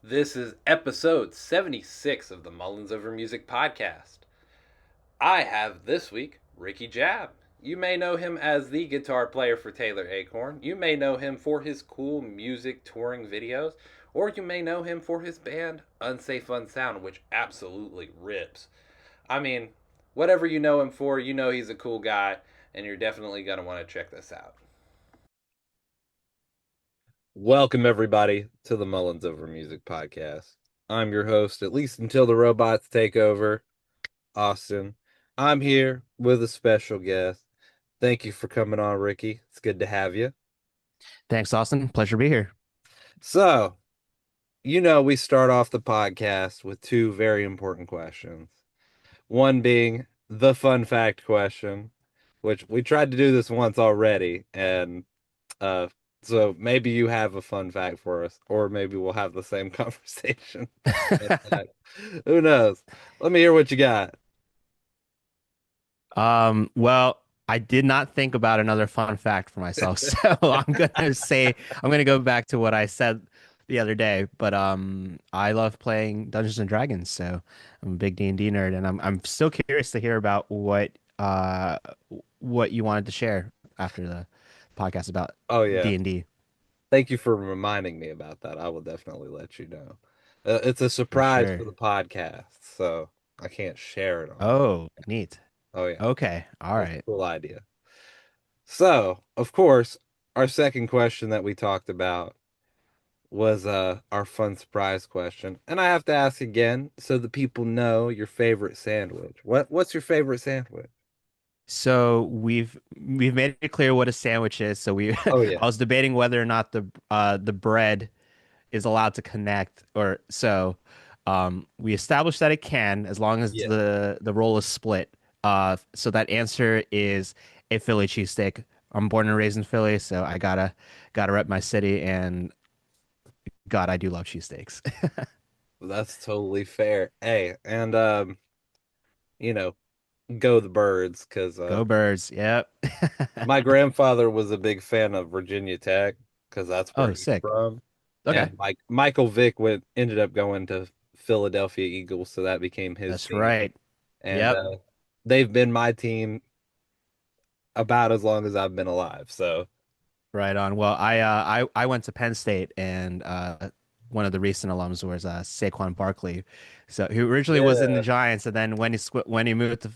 This is episode 76 of the Mullins Over Music podcast. I have this week Ricky Jab. You may know him as the guitar player for Taylor Acorn. You may know him for his cool music touring videos, or you may know him for his band Unsafe Unsound, which absolutely rips. I mean, whatever you know him for, you know he's a cool guy, and you're definitely going to want to check this out. Welcome, everybody, to the Mullins Over Music podcast. I'm your host, at least until the robots take over, Austin. I'm here with a special guest. Thank you for coming on, Ricky. It's good to have you. Thanks, Austin. Pleasure to be here. So, we start off the podcast with two very important questions. One being the fun fact question, which we tried to do this once already, and uh, so maybe you have a fun fact for us, or maybe we'll have the same conversation. Who knows? Let me hear what you got. Well, I did not think about another fun fact for myself, so I'm gonna go back to what I said the other day. But I love playing Dungeons and Dragons, so I'm a big D&D nerd, and I'm still curious to hear about what you wanted to share after the podcast about Oh yeah. D&D. Thank you for reminding me about that. I will definitely let you know. It's a For surprise for sure. the podcast, so I can't share it on it. Oh, neat. Oh yeah, Okay. All that's a right. cool idea. So, of course, our second question that we talked about was our fun surprise question. And I have to ask again so the people know your favorite sandwich. What's your favorite sandwich? So we've made it clear what a sandwich is. So we Oh I yeah. was debating whether or not the bread is allowed to connect or so we established that it can as long as Yeah. the roll is split. So that answer is a Philly cheesesteak. I'm born and raised in Philly, so I gotta rep my city and God, I do love cheesesteaks. That's totally fair. Hey, and you know, go the birds because Go Birds. Yep. my grandfather was a big fan of Virginia Tech because that's where Oh, he's sick. from. Okay. And like Michael Vick ended up going to Philadelphia Eagles, so that became his That's team. right. And Yep. they've been my team about as long as I've been alive. So Right on. Well, I went to Penn State, and one of the recent alums was Saquon Barkley. So he originally was in the yeah, Giants, and then when he moved to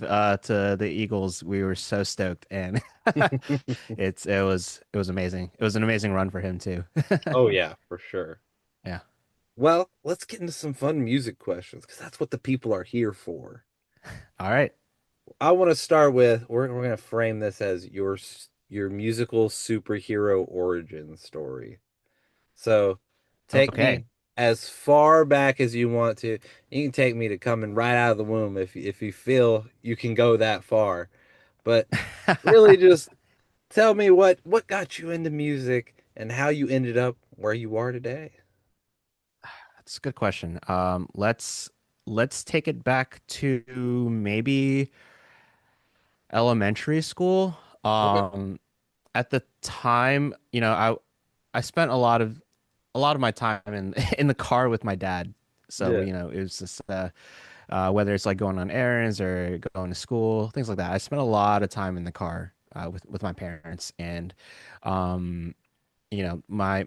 the Eagles, we were so stoked, and it was amazing. It was an amazing run for him too. oh yeah, for sure. Yeah. Well, let's get into some fun music questions because that's what the people are here for. All right. I want to start with we're gonna frame this as your musical superhero origin story. So take Okay. me as far back as you want to. You can take me to coming right out of the womb if you feel you can go that far. But really just tell me what got you into music and how you ended up where you are today. That's a good question. Let's take it back to maybe elementary school. Okay. At the time, I spent a lot of my time in in the car with my dad. So, Yeah. it was just whether it's like going on errands or going to school, things like that. I spent a lot of time in the car with my parents, and um, my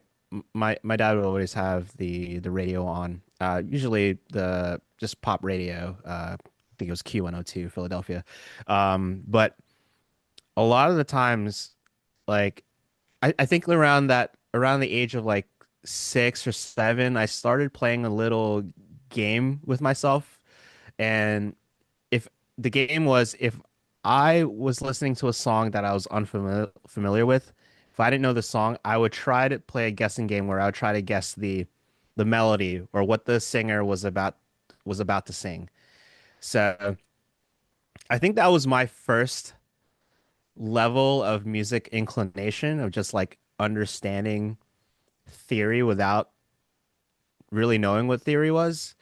dad would always have the radio on. Usually the just pop radio. I think it was Q102 Philadelphia. But a lot of the times, like I think around the age of like 6 or 7, I started playing a little game with myself. And if the game was if I was listening to a song that I was unfamiliar familiar with, if I didn't know the song, I would try to play a guessing game where I would try to guess the melody or what the singer was about to sing. So I think that was my first level of music inclination of just like understanding theory without really knowing what theory was.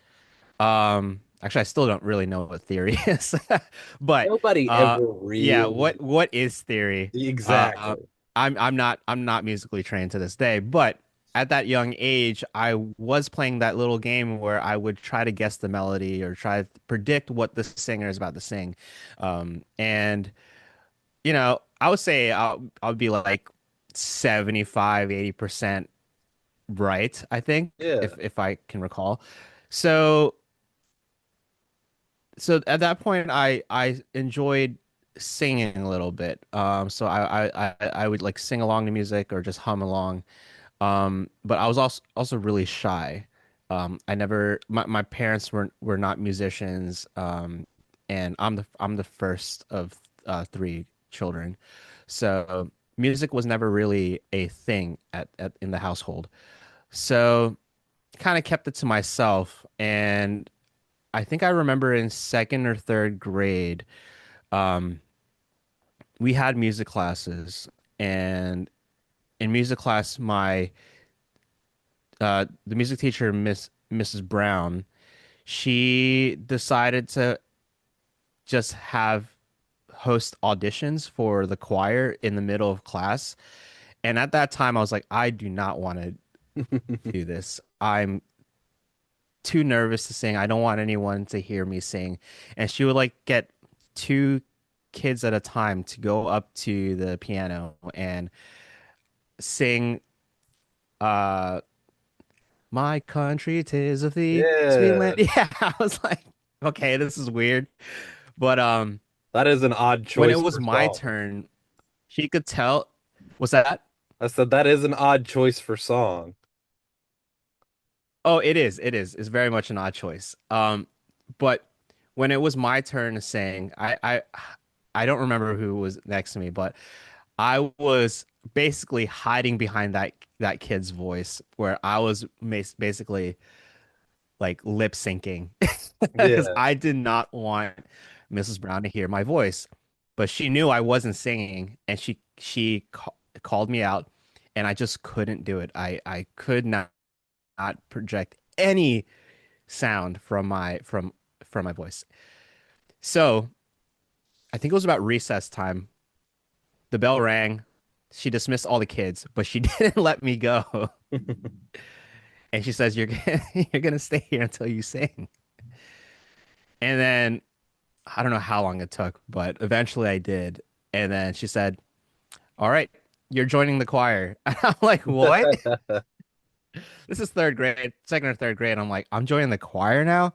Actually, I still don't really know what theory is, but Nobody uh, ever yeah, really what is theory? Uh, exactly. I'm not musically trained to this day, but at that young age, I was playing that little game where I would try to guess the melody or try to predict what the singer is about to sing. And I would say I'll be like 75, 80% right, I think, Yeah. if I can recall. So so at that point I enjoyed singing a little bit. So I would like sing along to music or just hum along. But I was also really shy. I never my parents were not musicians. And I'm the first of three children. So music was never really a thing at in the household. So kind of kept it to myself. And I think I remember in second or third grade, um, we had music classes, and in music class, my the music teacher, Mrs. Brown, she decided to just have host auditions for the choir in the middle of class. And at that time, I was like, I do not want to do this. I'm too nervous to sing. I don't want anyone to hear me sing. And she would like get two kids at a time to go up to the piano and sing uh My country, 'tis of thee, sweet Yeah. land. Yeah, I was like, okay, this is weird. But That is an odd when it choice was for my song. turn, she could tell. Was that? I said that is an odd choice for song. Oh, it is. It is. It's very much an odd choice. But when it was my turn to sing, I don't remember who was next to me, but I was basically hiding behind that kid's voice, where I was basically like lip syncing because Yeah. I did not want Mrs. Brown to hear my voice. But she knew I wasn't singing, and called me out, and I just couldn't do it. I could not project any sound from my voice. So I think it was about recess time. The bell rang. She dismissed all the kids, but she didn't let me go. And she says, you're gonna stay here until you sing." And then I don't know how long it took, but eventually I did. And then she said, "All right, you're joining the choir." And I'm like, "What?" This is third grade, second or third grade. I'm like, "I'm joining the choir now."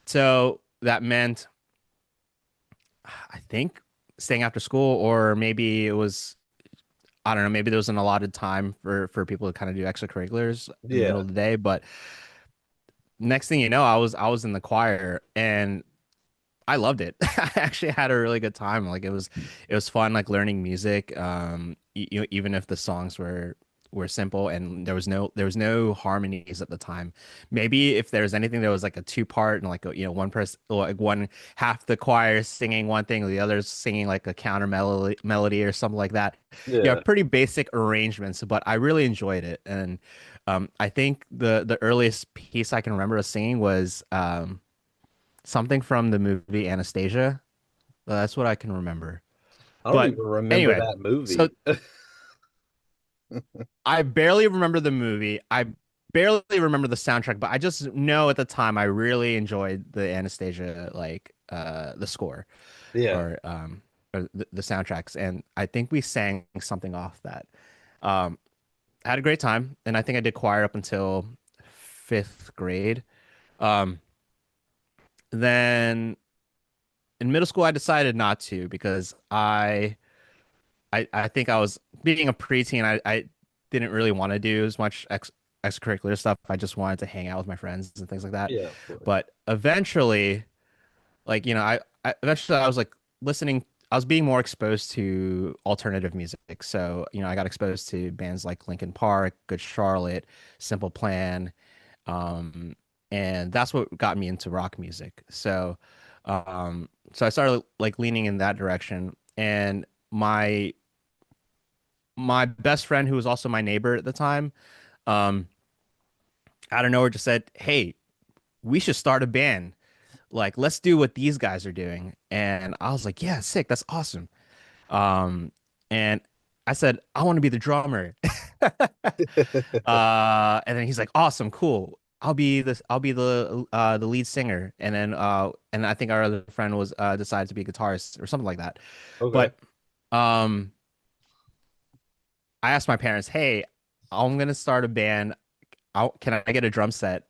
So that meant, I think, staying after school, or maybe it was, I don't know, maybe there was an allotted time for people to kind of do extracurriculars in the middle Yeah. of the day. But next thing you know, I was in the choir, and I loved it. I actually had a really good time. Like it was fun, like learning music. Even if the songs were simple and there was no harmonies at the time. Maybe if there was anything, there was like a two part, and like one person, like one half the choir singing one thing, the others singing like a counter melody or something like that. Yeah, Yeah. pretty basic arrangements, but I really enjoyed it. And I think the earliest piece I can remember us singing was something from the movie Anastasia. That's what I can remember. I don't But even remember anyway, that so movie. I barely remember the movie. I barely remember the soundtrack, but I just know at the time I really enjoyed the Anastasia, like the score, Yeah. or the soundtracks. And I think we sang something off that. I had a great time, and I think I did choir up until fifth grade. Um, then in middle school I decided not to, because I think I was being a preteen. I didn't really want to do as much extracurricular stuff. I just wanted to hang out with my friends and things like that. Yeah, of course. But eventually, like I was like listening. I was being more exposed to alternative music. So I got exposed to bands like Linkin Park, Good Charlotte, Simple Plan, um, and that's what got me into rock music. So I started like leaning in that direction. And my best friend, who was also my neighbor at the time, um, out of nowhere just said, "Hey, we should start a band. Like, let's do what these guys are doing." And I was like, "Yeah, sick. That's awesome." Um, and I said, "I want to be the drummer." And then he's like, awesome, cool. I'll be the lead singer. And then and I think our other friend was decided to be a guitarist or something like that. Okay. But um I asked my parents, hey, I'm gonna start a band. Can I get a drum set?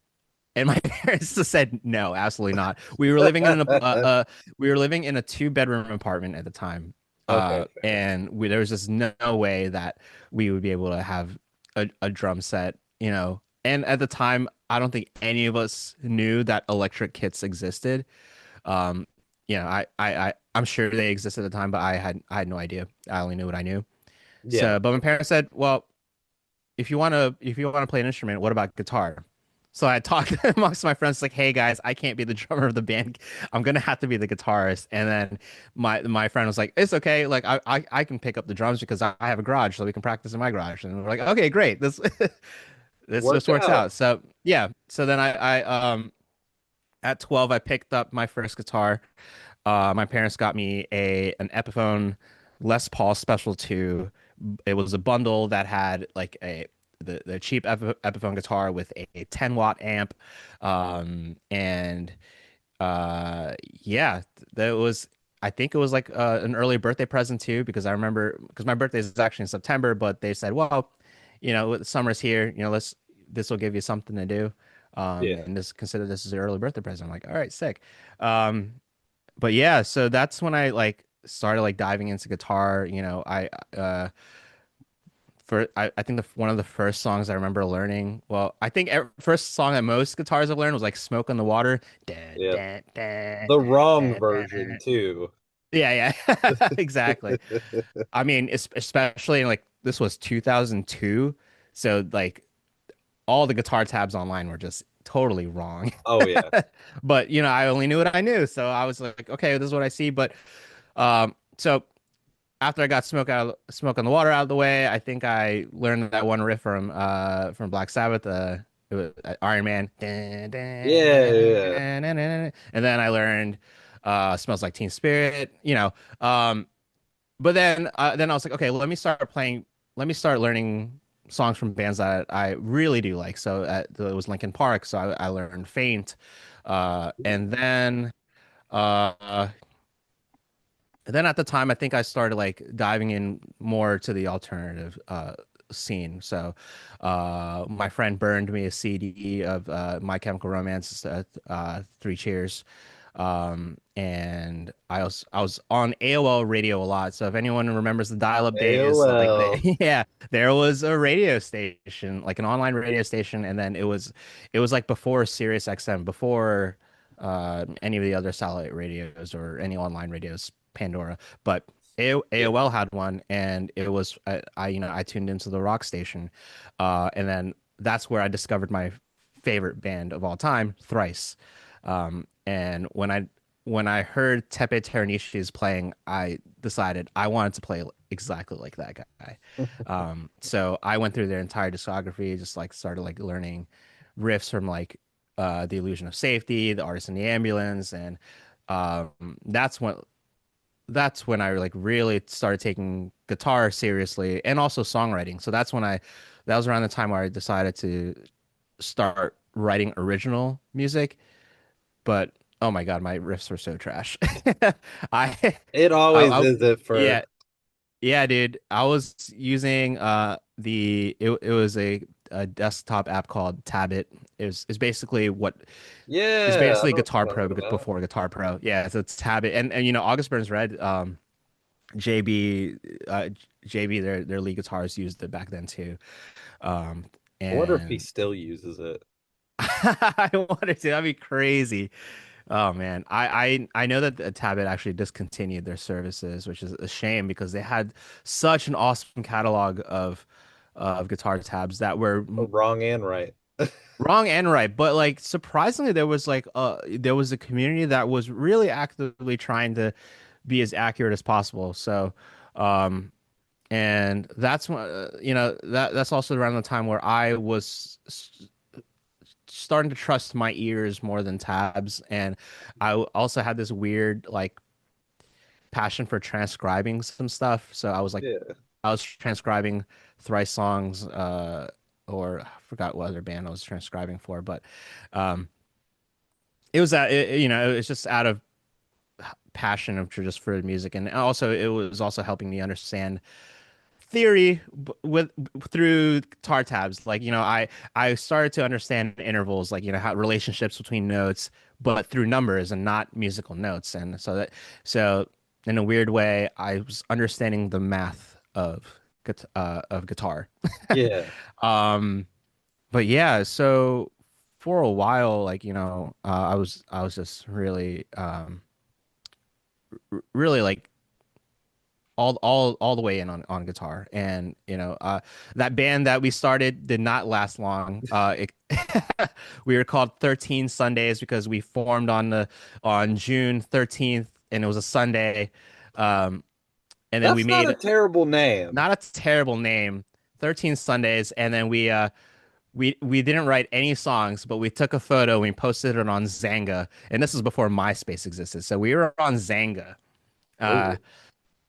And my parents just said no, absolutely not. We were living in a two-bedroom apartment at the time, Okay, fair. and there was just no way that we would be able to have a drum set, you know. And at the time, I don't think any of us knew that electric kits existed. Um, I'm sure they existed at the time, but I had no idea. I only knew what I knew. Yeah. So, but my parents said, well, if you want to play an instrument, what about guitar? So I talked amongst my friends like, hey guys, I can't be the drummer of the band. I'm gonna have to be the guitarist. And then my friend was like, it's okay. Like I can pick up the drums because I have a garage, so we can practice in my garage. And we're like, okay, great. This this Worked just works out. out. So yeah. So then I at 12 I picked up my first guitar. My parents got me a an Epiphone Les Paul Special 2. It was a bundle that had like the cheap Epiphone guitar with a 10-watt amp. And yeah, that was I think it was like an early birthday present too because I remember because my birthday is actually in September, but they said, well, you know, summer's here, you know, let's this will give you something to do. Yeah. And just consider this as an early birthday present. I'm like, all right, sick. Um, but yeah, so that's when I like started like diving into guitar. You know, I think one of the first songs I remember learning. Well, I think first song that most guitars I've learned was like "Smoke on the Water." Dun, Yeah. dun, dun, The wrong dun, version dun. too. Yeah, yeah, exactly. I mean, especially like this was 2002, so like all the guitar tabs online were just totally wrong. Oh yeah. But you know, I only knew what I knew, so I was like, okay, this is what I see. But so after I got Smoke on the Water out of the way, I think I learned that one riff from Black Sabbath, it was, Iron Man, dun, dun, Yeah, dun, yeah. dun, dun, dun, dun. And then I learned Smells Like Teen Spirit, you know. But then I was like, okay, let me start learning songs from bands that I really do like. So it was Linkin Park, so I learned Faint, and uh, then at the time, I think I started like diving in more to the alternative scene. So, my friend burned me a CD of My Chemical Romance, Three Cheers, and I was on AOL radio a lot. So if anyone remembers the dial-up days, like AOL. yeah, there was a radio station, like an online radio station, and then it was like before Sirius XM, before any of the other satellite radios or any online radios, Pandora. But Yeah. AOL had one, and it was you know I tuned into the rock station, and then that's where I discovered my favorite band of all time, Thrice. And when I heard Tepe Terenici's playing, I decided I wanted to play exactly like that guy. So I went through their entire discography, just like started like learning riffs from like The Illusion of Safety, The Artist in the Ambulance, and um, that's when that's when I like really started taking guitar seriously and also songwriting. So that was around the time where I decided to start writing original music. But oh my God, my riffs were so trash. I, It always I is at yeah, first. yeah, dude. I was using it was a desktop app called Tabit. It's basically what it's Yeah, I basically know what Guitar you're Pro talking about. before Guitar Pro. Yeah, so it's Tabit. And you know, August Burns Red, JB uh JB their lead guitars used it back then too. Um I wonder if he and still uses it. I wanted to that'd be crazy. Oh man, I know that Tabit actually discontinued their services, which is a shame because they had such an awesome catalog of guitar tabs that were Wrong and right. wrong and right. But like surprisingly, there was a community that was really actively trying to be as accurate as possible. So, um, and that's when you know that's also around the time where I was starting to trust my ears more than tabs, and also had this weird like passion for transcribing some stuff. So I was like, Yeah. I was transcribing thrice songs, or I forgot what other band I was transcribing for, but um, it was that it was just out of passion of just for music, and also it was also helping me understand theory with through tar tabs. Like, I started to understand intervals, like, how relationships between notes, but through numbers and not musical notes. And so in a weird way, I was understanding the math of guitar. Yeah. Um, but yeah, so for a while, like, I was just really really like all the way in on guitar. And that band that we started did not last long. We were called 13 Sundays because we formed on June 13th, and it was a Sunday. um and then we That's not made a terrible name. not a terrible name, 13 Sundays. And then we didn't write any songs, but we took a photo and we posted it on Zanga, and this is before MySpace existed, so we were on Zanga. uh Oh,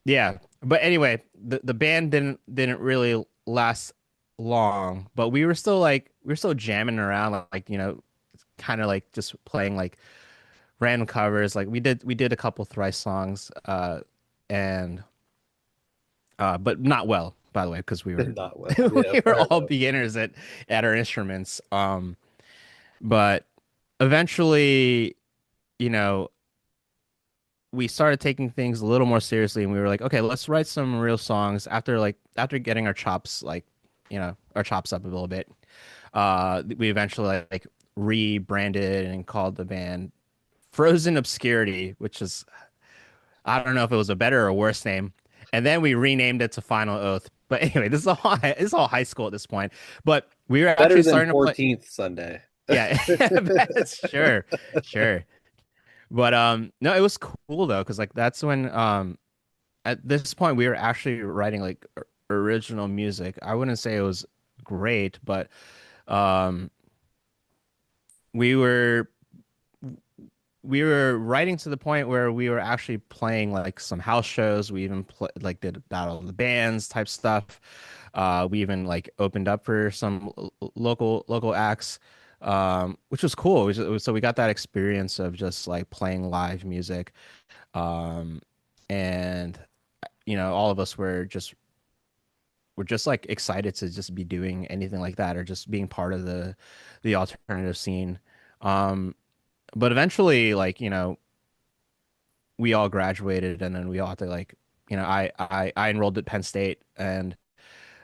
Yeah, but anyway, the band didn't really last long, but we were still jamming around, like, kind of like just playing like random covers. Like we did a couple thrice songs, and but not well, by the way, because we were not well. Yeah, we were fair all enough. beginners at our instruments. But eventually, you know, we started taking things a little more seriously, and we were like, okay, let's write some real songs after getting our chops, like, our chops up a little bit. We eventually like rebranded and called the band Frozen Obscurity, which is, I don't know if it was a better or worse name. And then we renamed it to Final Oath. But anyway, this is all high school at this point. But we were Better actually than starting to play. 14th Sunday. Yeah, sure, sure. But no, it was cool though, because like that's when at this point we were actually writing like original music. I wouldn't say it was great, but um we were we were writing to the point where we were actually playing like some house shows. We even like did Battle of the Bands type stuff. We even like opened up for some local acts, which was cool. So we got that experience of just like playing live music. Um, and all of us were just like excited to just be doing anything like that, or just being part of the alternative scene. Um, but eventually, like, we all graduated, and then we all had to, like, I enrolled at Penn State, and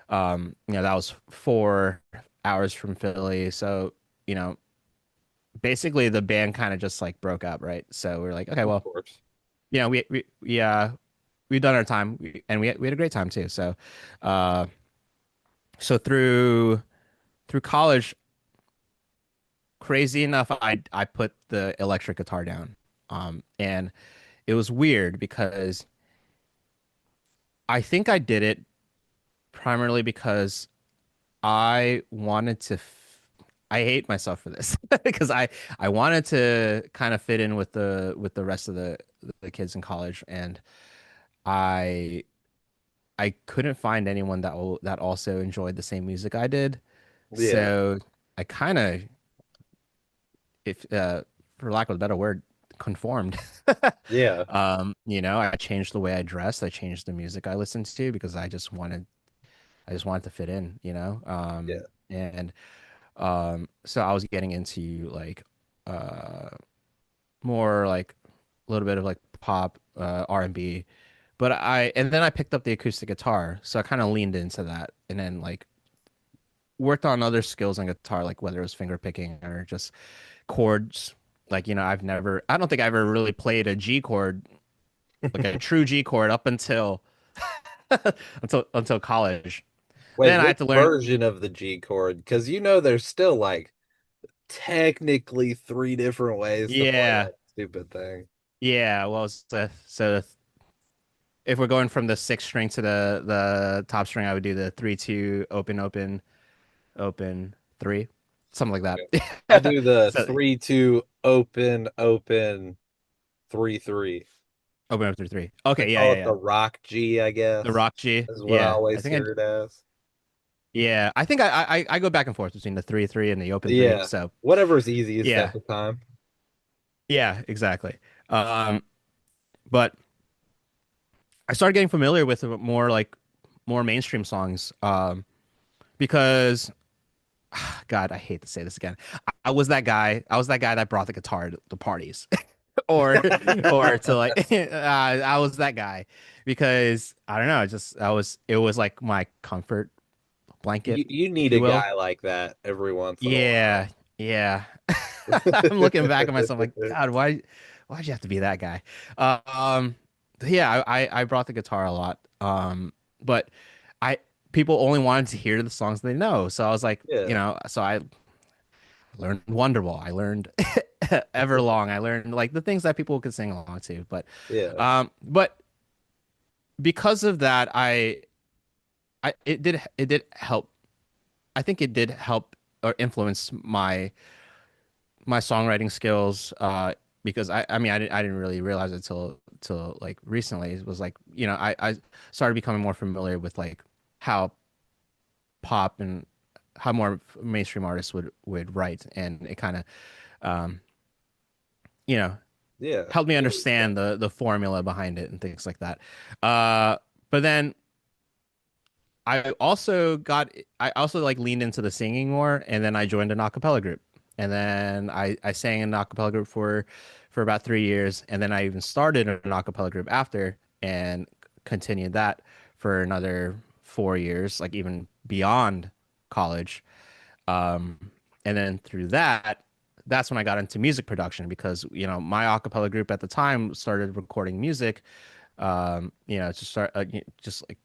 that was 4 hours from Philly. So, you know, basically the band kind of just like broke up, right? So we are like, okay, Of well, course. we've done our time, and we had a great time too. Uh, so through college, crazy enough, I put the electric guitar down. And it was weird because I think I did it primarily because I wanted to. I hate myself for this because I wanted to kind of fit in with the rest of the kids in college, and I I couldn't find anyone that also enjoyed the same music I did. Yeah. So I kind of, if for lack of a better word, conformed. Yeah. I changed the way I dressed. I changed the music I listened to because I just wanted to fit in, Yeah. and so I was getting into like uh more like a little bit of like pop, R&B, but and then I picked up the acoustic guitar, so I kind of leaned into that, and then like worked on other skills on guitar, like whether it was finger picking or just chords. Like, I don't think I ever really played a G chord, like a true G chord, up until until college. Wait, Then I which had to learn. version of the G chord? Because there's still like technically three different ways to play Yeah, that stupid thing. yeah. Well, so if we're going from the sixth string to the top string, I would do the 3-2 open open open three, something like I that. do the So 3-2 open open 3-3. open up 3-3. I Okay, yeah, call yeah, it the yeah. rock G, I The guess, rock G. is what I Yeah, I always think hear it as. Yeah, I think I go back and forth between the 3-3 and the open three. Yeah, So whatever's easiest at yeah, the time. yeah, exactly. Um, but I started getting familiar with more like more mainstream songs. Because God, I hate to say this again. I was that guy. I was that guy that brought the guitar to the parties, or or to like. I was that guy because I don't know. Just I was. It was like my comfort blanket, You if need you a will. guy like that every once in a Yeah, while. yeah. I'm looking back at myself like, God, why'd you have to be that guy? Um, yeah, I brought the guitar a lot. But I people only wanted to hear the songs they know. So I was like, Yeah, so I learned Wonderwall. I learned Everlong. I learned like the things that people could sing along to. yeah, But because of that, it did help. I think it did help or influence my songwriting skills. Because I mean I didn't really realize it till like recently. It was like I started becoming more familiar with like how pop and how more mainstream artists would write, and it kind of um you know yeah. helped me That makes understand sense. the formula behind it and things like that. But then I also like leaned into the singing more, and then I joined an a cappella group, and then I sang in an a cappella group for about 3 years, and then I even started an a cappella group after and continued that for another 4 years, like even beyond college. And then through that's when I got into music production because my a cappella group at the time started recording music. To start just like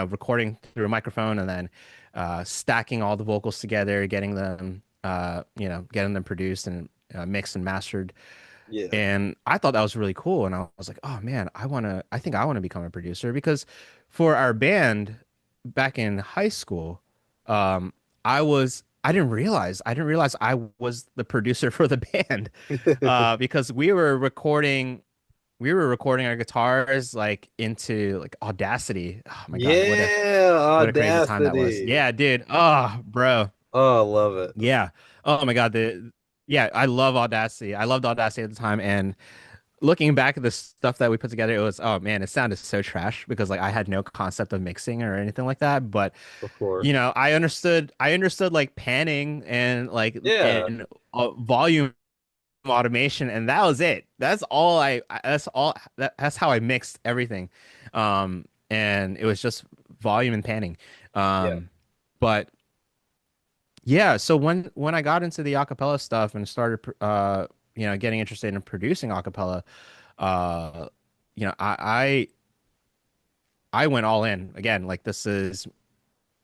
recording through a microphone and then stacking all the vocals together, getting them produced and mixed and mastered. Yeah, And I thought that was really cool. And I was like, oh man, I think I want to become a producer because for our band back in high school, um, I didn't realize I was the producer for the band, because we were recording our guitars like into like Audacity. Oh my God, yeah. what a crazy time that was. Audacity. Yeah, dude. Oh, bro. Oh, I love it. Yeah. Oh my God. Yeah, I love Audacity. I loved Audacity at the time, and looking back at the stuff that we put together, it was, oh man, it sounded so trash because like I had no concept of mixing or anything like that. But Of course. I understood like panning and like Yeah, and volume automation, and that was it. That's how I mixed everything. And it was just volume and panning. yeah, But yeah, so when I got into the acapella stuff and started getting interested in producing acapella, uh you know I went all in again. Like this is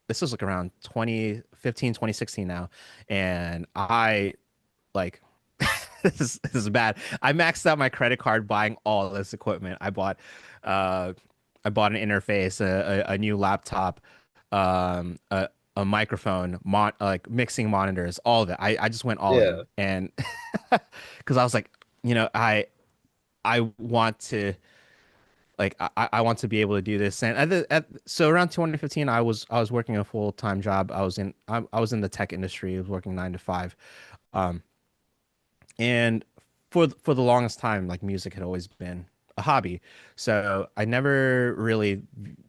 like around 2015, 2016 now, and I like this is bad. I maxed out my credit card buying all this equipment. Uh, I bought an interface, a new laptop, a microphone, like mixing monitors, all of it. I just went all in, yeah, and because I was like, I want to I want to be able to do this. And so around 2015, I was working a full-time job. I was in the tech industry. I was working 9 to 5. Um, and for the longest time, like music had always been a hobby. So I never really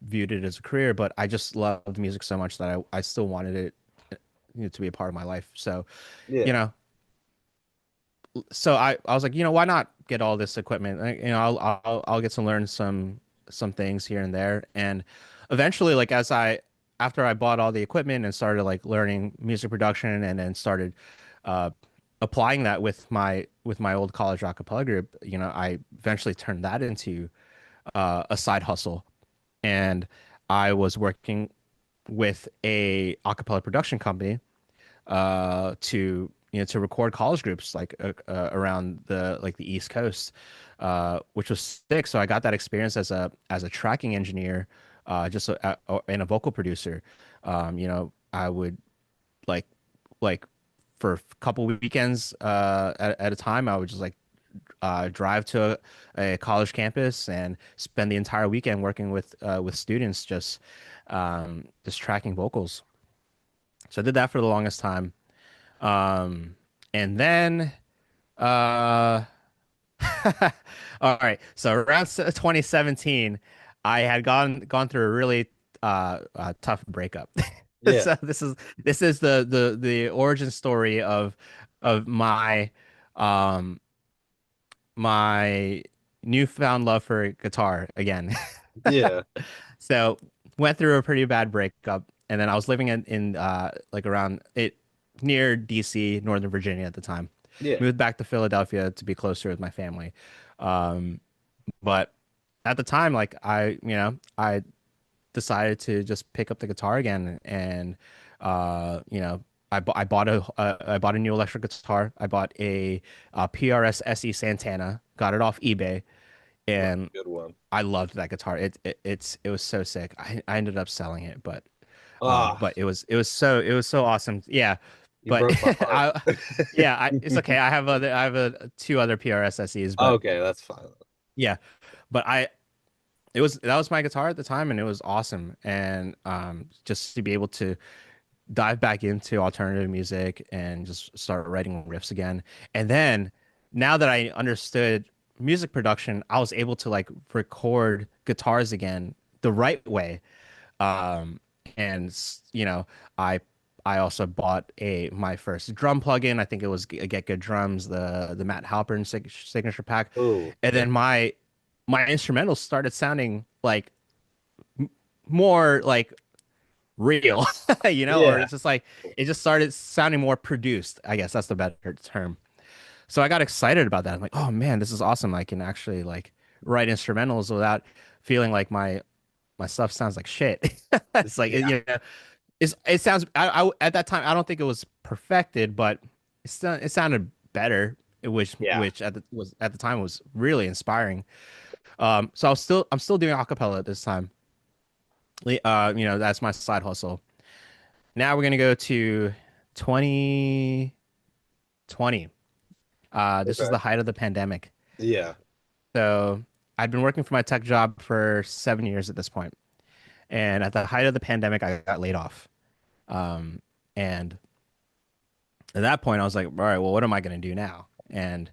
viewed it as a career, but I just loved music so much that I still wanted it, to be a part of my life. So, you yeah, know, I was like, why not get all this equipment? I'll get to learn some things here and there. And eventually, like after I bought all the equipment and started like learning music production and then started uh applying that with my old college a cappella group, I eventually turned that into a side hustle. And I was working with a cappella production company to record college groups like around the East Coast, which was sick. So I got that experience as a tracking engineer, and a vocal producer. I would like like for a couple weekends at a time. I would just like drive to a college campus and spend the entire weekend working with students, just tracking vocals. So I did that for the longest time. Um, and then, uh, all right. So around 2017, I had gone through a really tough breakup. Yeah. So this is the origin story of um my newfound love for guitar again. Yeah. So went through a pretty bad breakup, and then I was living in like around it near DC, Northern Virginia at the time. Yeah. Moved back to Philadelphia to be closer with my family. Um, but at the time, like I decided to just pick up the guitar again, and I bought a new electric guitar. I bought a PRS SE Santana, got it off eBay, That's and a good one. I loved that guitar. It was so sick. I ended up selling it, Ah, but it was so awesome. Yeah, you but broke my heart. it's okay. I have a two other PRS SEs, but Okay, that's fine. yeah, but I it was that was my guitar at the time, and it was awesome. And just to be able to dive back into alternative music and just start writing riffs again. And then now that I understood music production, I was able to like record guitars again the right way. Um, and I I also bought a my first drum plugin. I think it was Get Good Drums, the Matt Halpern signature pack. Oh, And yeah. then my instrumentals started sounding like more like real, or Yeah. it's just like it just started sounding more produced. I guess that's the better term. So I got excited about that. I'm like, oh man, this is awesome. I can actually like write instrumentals without feeling like my stuff sounds like shit. It's like Yeah. it sounds. At that time I don't think it was perfected, but it sounded better. Yeah. Which at the time was really inspiring. So I'm still doing acapella at this time. That's my side hustle. Now we're gonna go to 2020. This was Okay. the height of the pandemic. Yeah. So I'd been working for my tech job for 7 years at this point. And at the height of the pandemic, I got laid off. And at that point, I was like, all right, well, what am I going to do now? And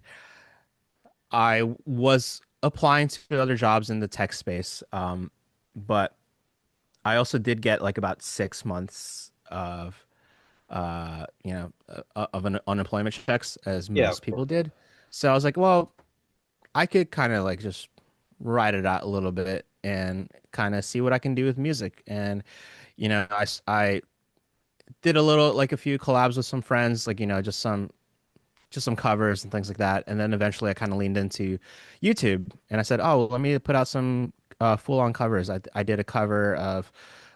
I was applying to other jobs in the tech space. But I also did get like about 6 months of an unemployment checks, as Yeah, most of course. people did. So I was like, well, I could kind of like just ride it out a little bit and kind of see what I can do with music. And I did a little like a few collabs with some friends, like just some covers and things like that. And then eventually I kind of leaned into YouTube and I said, oh, well, let me put out some full on covers. I did a cover of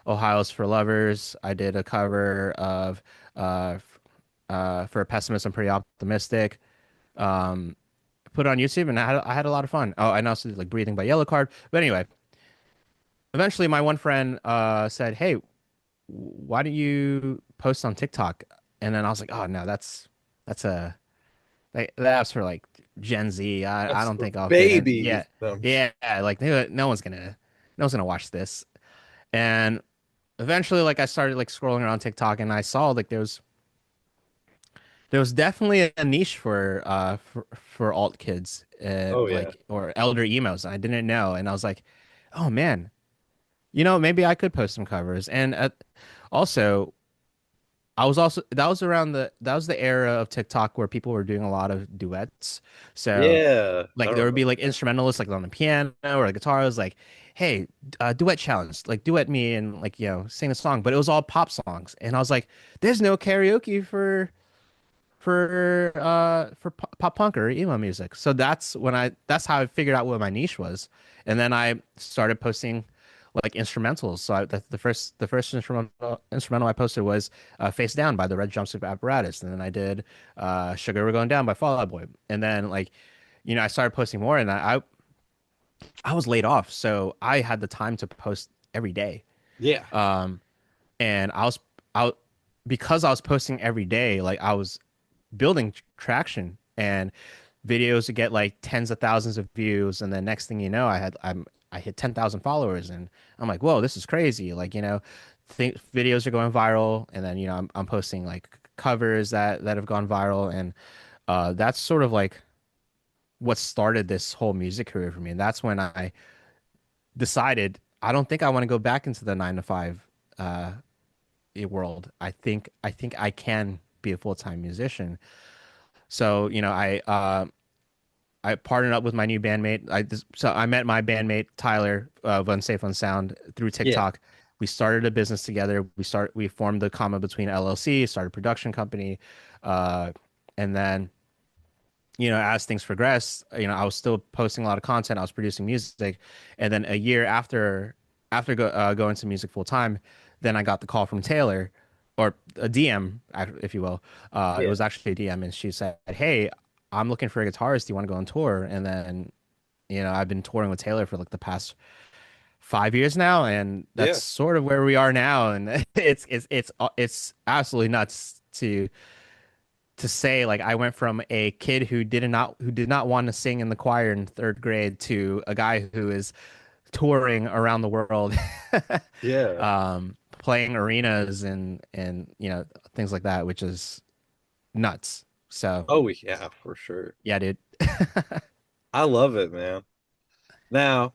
Ohio's for Lovers. I did a cover of For a Pessimist, I'm Pretty Optimistic. Um, Put it on YouTube and I had a lot of fun. Oh, and also did like Breathing by Yellow Card. But anyway, eventually my one friend said, hey, why don't you post on TikTok? And then I was like, oh no, that's a that's for like Gen Z. I That's don't for think I'll fit in. babies. Yeah, yeah. Like no one's gonna watch this. And eventually, like I started like scrolling around TikTok, and I saw like there was definitely a niche for alt kids, Oh yeah. like or elder emos. I didn't know, and I was like, oh man, maybe I could post some covers. And also I was also that was the era of TikTok where people were doing a lot of duets. So Yeah. I like there would remember. be like instrumentalists like on the piano or the guitar. It was like, hey, duet challenge, like duet me and like sing a song. But it was all pop songs, and I was like, there's no karaoke for pop punk or emo music. So that's how I figured out what my niche was, and then I started posting like instrumentals. So the first instrumental I posted was "Face Down" by the Red Jumpsuit Apparatus, and then I did "Sugar We're Going Down" by Fall Out Boy, and then like I started posting more, and I was laid off, so I had the time to post every day. Yeah. Um, and I because I was posting every day, like I was building traction and videos to get like tens of thousands of views, and then next thing you know I hit 10,000 followers, and I'm like, whoa, this is crazy. Like videos are going viral, and then I'm posting like covers that have gone viral, and that's sort of like what started this whole music career for me. And that's when I decided I don't think I want to go back into the 9 to 5 uh, world. I think I can be a full-time musician. So, I partnered up with my new bandmate. So I met my bandmate Tyler of Unsafe Unsound through Yeah. TikTok. We started a business together. We formed the comma between LLC, started a production company, uh, and then as things progressed, I was still posting a lot of content. I was producing music, and then a year going to music full time, then I got the call from Taylor, or a DM, if you will. It Yeah. was actually a DM, and she said, "Hey, I'm looking for a guitarist. Do you want to go on tour?" And then, I've been touring with Taylor for like the past 5 years now, and that's Yeah. sort of where we are now. And it's absolutely nuts to say like I went from a kid who did not want to sing in the choir in third grade to a guy who is touring around the world, Yeah. playing arenas and things like that, which is nuts. So Oh yeah, for sure. yeah, dude. I love it, man. Now,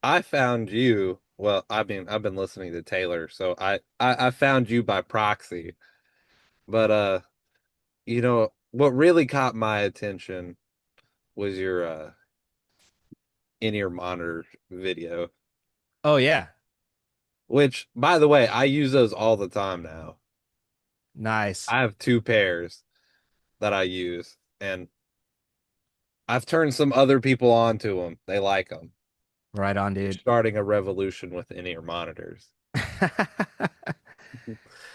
I found you. Well, I mean, I've been listening to Taylor, so I found you by proxy. But what really caught my attention was your in-ear monitor video, Oh yeah, which, by the way, I use those all the time now. nice, I have two pairs that I use, and I've turned some other people on to them. They like them. right on, You're dude. starting a revolution with in-ear monitors.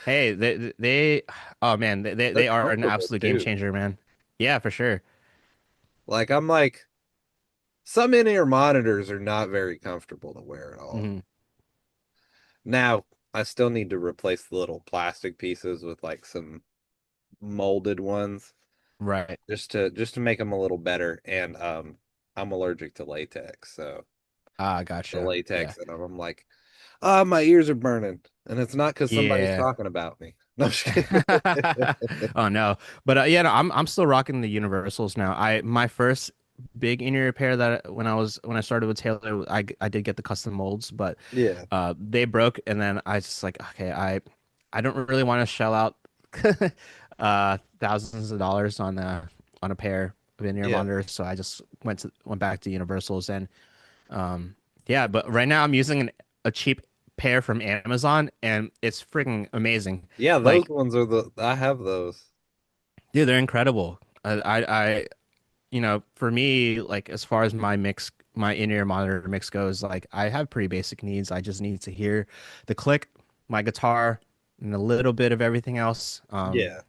Hey, oh man, They're they are an comfortable absolute game too. changer, man. Yeah, for sure. I'm like, some in-ear monitors are not very comfortable to wear at all. Hmm. Now, I still need to replace the little plastic pieces with like some molded ones Right. just to make them a little better. And I'm allergic to latex, so Ah, the gotcha. Yeah. latex, and I'm like, ah, my ears are burning, and it's not because somebody's Yeah. talking about me. No, I'm just kidding. Oh no. But yeah, no, I'm still rocking the universals now. My first big in-ear pair that when I started with Taylor, I did get the custom molds, but Yeah, they broke, and then I just like, okay, I don't really want to shell out thousands of dollars on a pair of in-ear yeah. monitors, so I just went back to universals. And um, yeah, but right now I'm using a cheap pair from Amazon, and it's freaking amazing. Yeah, those Like, ones are I have those. dude, they're incredible. For me, like as far as my in-ear monitor mix goes, like I have pretty basic needs. I just need to hear the click, my guitar, and a little bit of everything else. Yeah.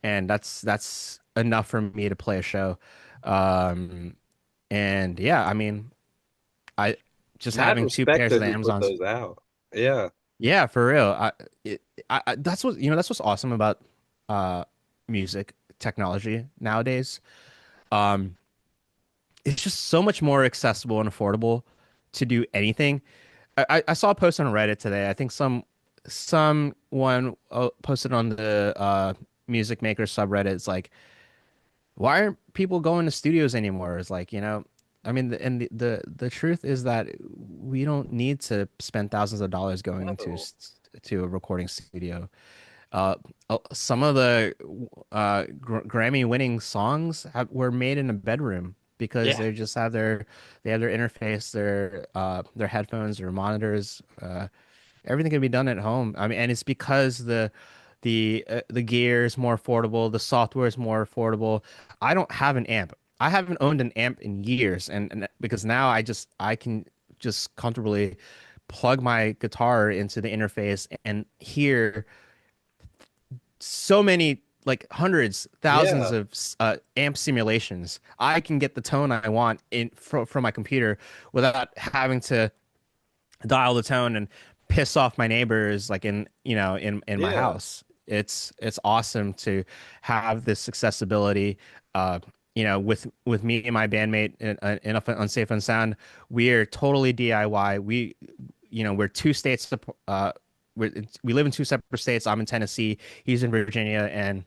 And that's enough for me to play a show. Um, and yeah, I mean, I just Mad having two respect pairs of that the you put Amazons. those out. Yeah. Yeah, for real. That's what's awesome about uh music technology nowadays. Um, it's just so much more accessible and affordable to do anything. I saw a post on Reddit today. I think someone posted on the music maker subreddit. It's like, why aren't people going to studios anymore? It's like, I mean, the truth is that we don't need to spend thousands of dollars going No. to a recording studio. Uh, some of the Grammy-winning songs were made in a bedroom because Yeah. they just have their interface, their headphones, their monitors. Everything can be done at home. I mean, and it's because the gear is more affordable, the software is more affordable. I don't have an amp. I haven't owned an amp in years, and because now I can just comfortably plug my guitar into the interface and hear so many, like hundreds, thousands Yeah. of amp simulations. I can get the tone I want from my computer without having to dial the tone and piss off my neighbors like in my Yeah. house. It's awesome to have this accessibility. With me and my bandmate in Unsafe Unsound, we are totally DIY. We're 2 states we live in two separate states. I'm in Tennessee, he's in Virginia, and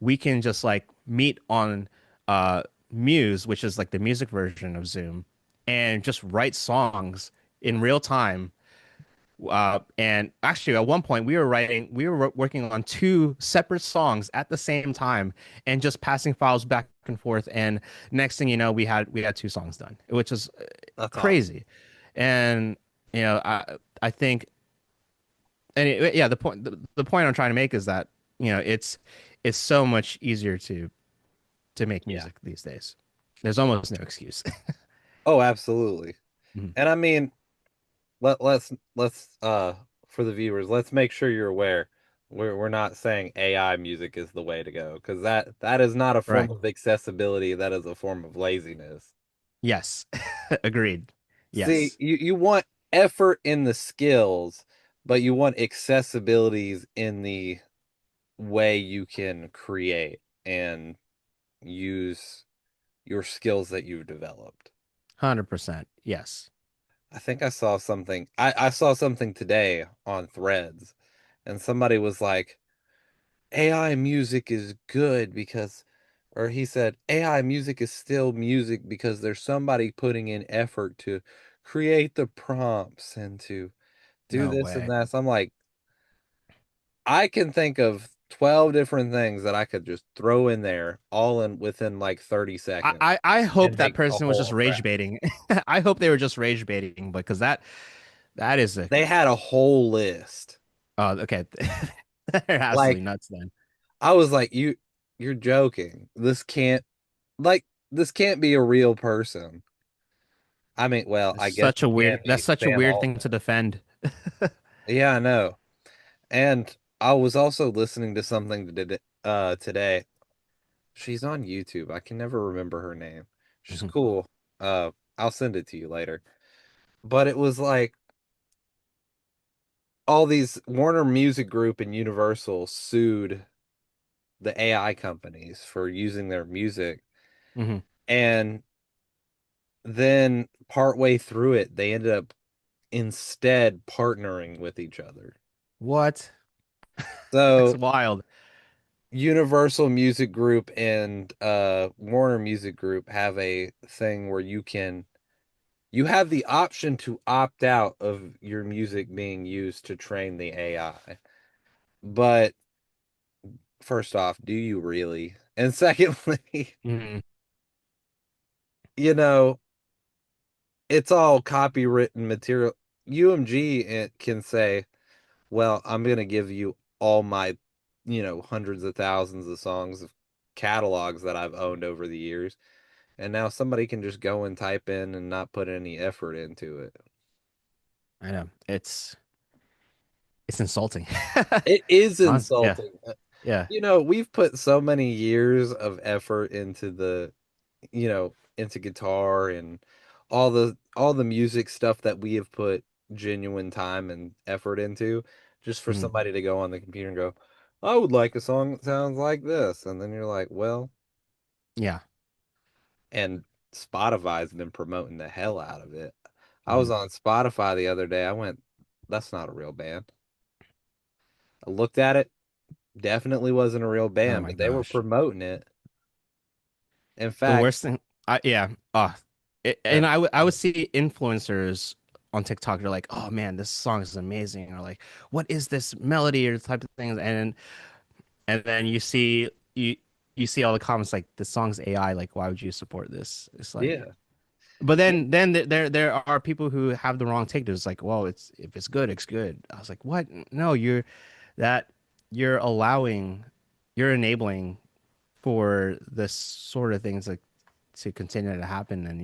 we can just like meet on uh Muse, which is like the music version of Zoom, and just write songs in real time. And actually, at one point, we were working on two separate songs at the same time, and just passing files back and forth. And next thing you know, we had two songs done, which is That's awesome. crazy. And you know, I think, and yeah, the point I'm trying to make is that it's so much easier to make Yeah. music these days. There's almost no excuse. Oh, absolutely. Mhm. And I mean, let's for the viewers, let's make sure you're aware. We're not saying AI music is the way to go because that is not a form Right. of accessibility. That is a form of laziness. Yes. Agreed. See, Yes. you want effort in the skills, but you want accessibilities in the way you can create and use your skills that you've developed. 100%. Yes. I think I saw something. I saw something today on Threads, and somebody was like, AI music is good because, or he said, AI music is still music because there's somebody putting in effort to create the prompts and to do No this and way. that. So I'm like, I can think of 12 different things that I could just throw in there all in within like 30 seconds I hope and that make a person was just whole rage track. baiting. I hope they were just rage baiting because that is a They had a whole list. oh okay. They're absolutely Like nuts then. I was like, you're joking. Like this can't be a real person. I mean, well, I guess it can That's be such a Sam weird thing to Altman. defend. Yeah, I know. And I was also listening to something today. She's on YouTube. I can never remember her name. She's Mhm. cool. I'll send it to you later. But it was like all these Warner Music Group and Universal sued the AI companies for using their music. Mhm. And then partway through it, they ended up instead partnering with each other. What? That's So wild. Universal Music Group and Warner Music Group have a thing where you have the option to opt out of your music being used to train the AI. But first off, do you really? And secondly, Mhm. you know, it's all copywritten material. UMG can say, well, I'm going to give you all my, hundreds of thousands of songs of catalogs that I've owned over the years. And now somebody can just go and type in and not put any effort into it. I know. It's insulting. It is Yeah. insulting. Yeah. We've put so many years of effort into into guitar and all the music stuff that we have put genuine time and effort into just for Mhm. somebody to go on the computer and go, I would like a song that sounds like this. And then you're like, well, Yeah. and Spotify's been promoting the hell out of it. I was Mhm. on Spotify the other day. I went, that's not a real band. I looked at it, definitely wasn't a real Oh band, my but they were gosh. promoting it. In The fact, worst thing, yeah. uh, And I would see influencers on TikTok. They're like, "Oh man, this song is amazing," or like, "What is this melody?" or type of things. And then you see all the comments like, "The song's AI. Like, why would you support this?" It's like, yeah, but then there are people who have the wrong take. There's like, "Well, it's if it's good, it's good." I was like, "What? No, that you're allowing, you're enabling for this sort of things like to continue to happen, and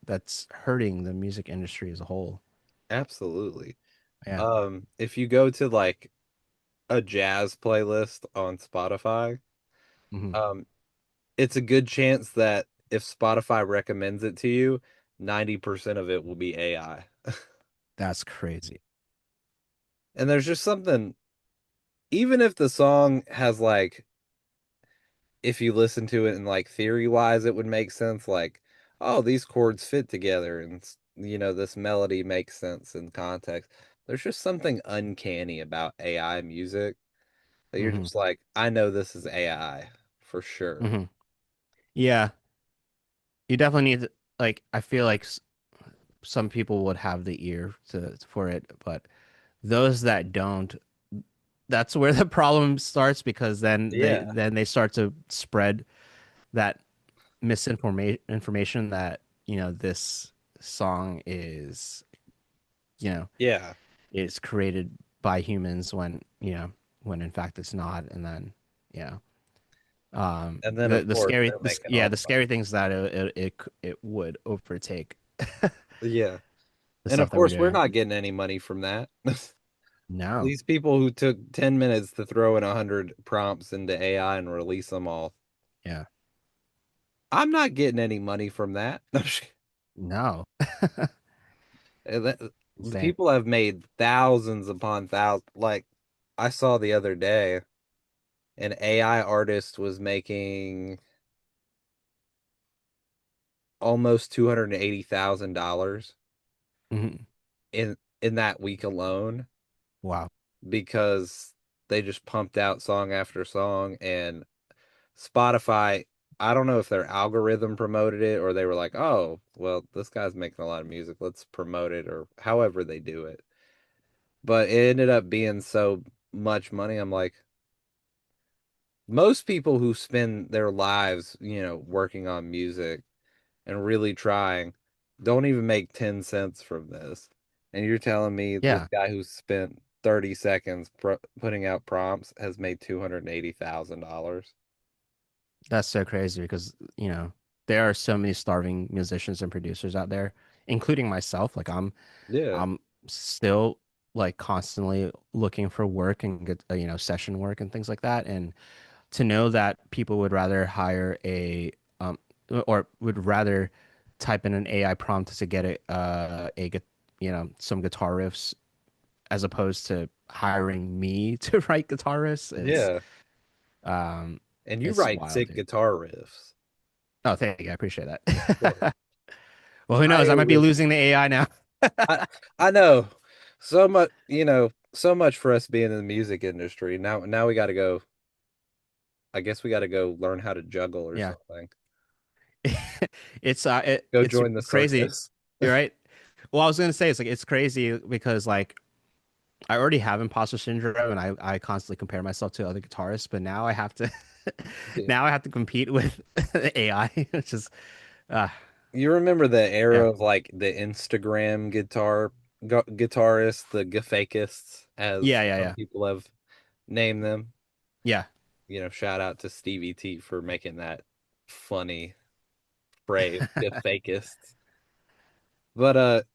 that's hurting the music industry as a whole." absolutely. Yeah. If you go to like a jazz playlist on Spotify, Hmm. um, it's a good chance that if Spotify recommends it to you, 90% of it will be AI. That's crazy. And there's just something, even if the song has like, if you listen to it and like theory wise, it would make sense. Like, oh, these chords fit together and, this melody makes sense in context. there's just something uncanny about AI music that you're Hmm. just like, I know this is AI for sure. Hmm. Yeah, you definitely need like I feel like some people would have the ear to for it, but those that don't, that's where the problem starts because Yeah. then they start to spread that misinformation information that, this song is, you know, Yeah. is created by humans when in fact it's not. And then, yeah. And then The of the course scary they're the, making yeah, all the the scary money. thing is that it would overtake Yeah. the And of stuff that we're course we're doing. not getting any money from that. No. These people who took 10 minutes to throw in 100 prompts into AI and release them all. Yeah. I'm not getting any money from that. No. That- Same. People have made thousands upon thousands. Like I saw the other day, an AI artist was making almost $280,000 Mhm. in that week alone Wow. because they just pumped out song after song. And Spotify, I don't know if their algorithm promoted it or they were like, oh, well, this guy's making a lot of music, let's promote it, or however they do it. But it ended up being so much money. I'm like, most people who spend their lives, working on music and really trying don't even make 10 cents from this. And you're telling me this Yeah. guy who spent 30 seconds putting out prompts has made $280,000? That's so crazy because, there are so many starving musicians and producers out there, including myself. Like Yeah. I'm still like constantly looking for work and get, session work and things like that. And to know that people would rather hire um or would rather type in an AI prompt to get some guitar riffs as opposed to hiring me to write guitar riffs is Yeah. um And you it's write wild, sick dude. guitar riffs. Oh, thank you. I appreciate Yeah. that. Well, who knows? I I might be was losing the AI now. I I know so much, so much for us being in the music industry. Now we got to go. I guess we got to go learn how to juggle or Yeah. something. Go It's join the crazy. circus. You're right. Well, I was gonna say it's like it's crazy because like I already have imposter syndrome and I constantly compare myself to other guitarists, but now I have to Yeah. now I have to compete with the AI, which is uh You remember the yeah. era of like the Instagram guitarists, the gafakists, Yeah, as yeah, some yeah. people have named them. Yeah. Shout out to Stevie T for making that funny phrase, gafakists. But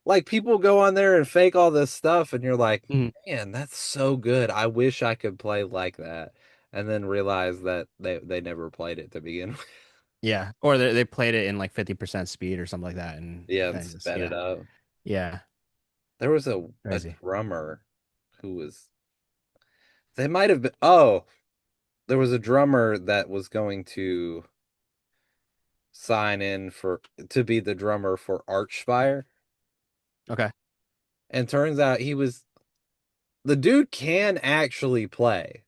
like people go on there and fake all this stuff, and you're like, Mhm. man, that's so good. I wish I could play like that. And then realize that they never played it to begin with. Yeah. Or they played it in like 50% speed or something like that Yeah, and and just sped it yeah. up. Yeah. There was a Crazy. drummer who was they might have been there was a drummer that was going to sign in for to be the drummer for Archspire. Okay. And turns out the dude can actually play,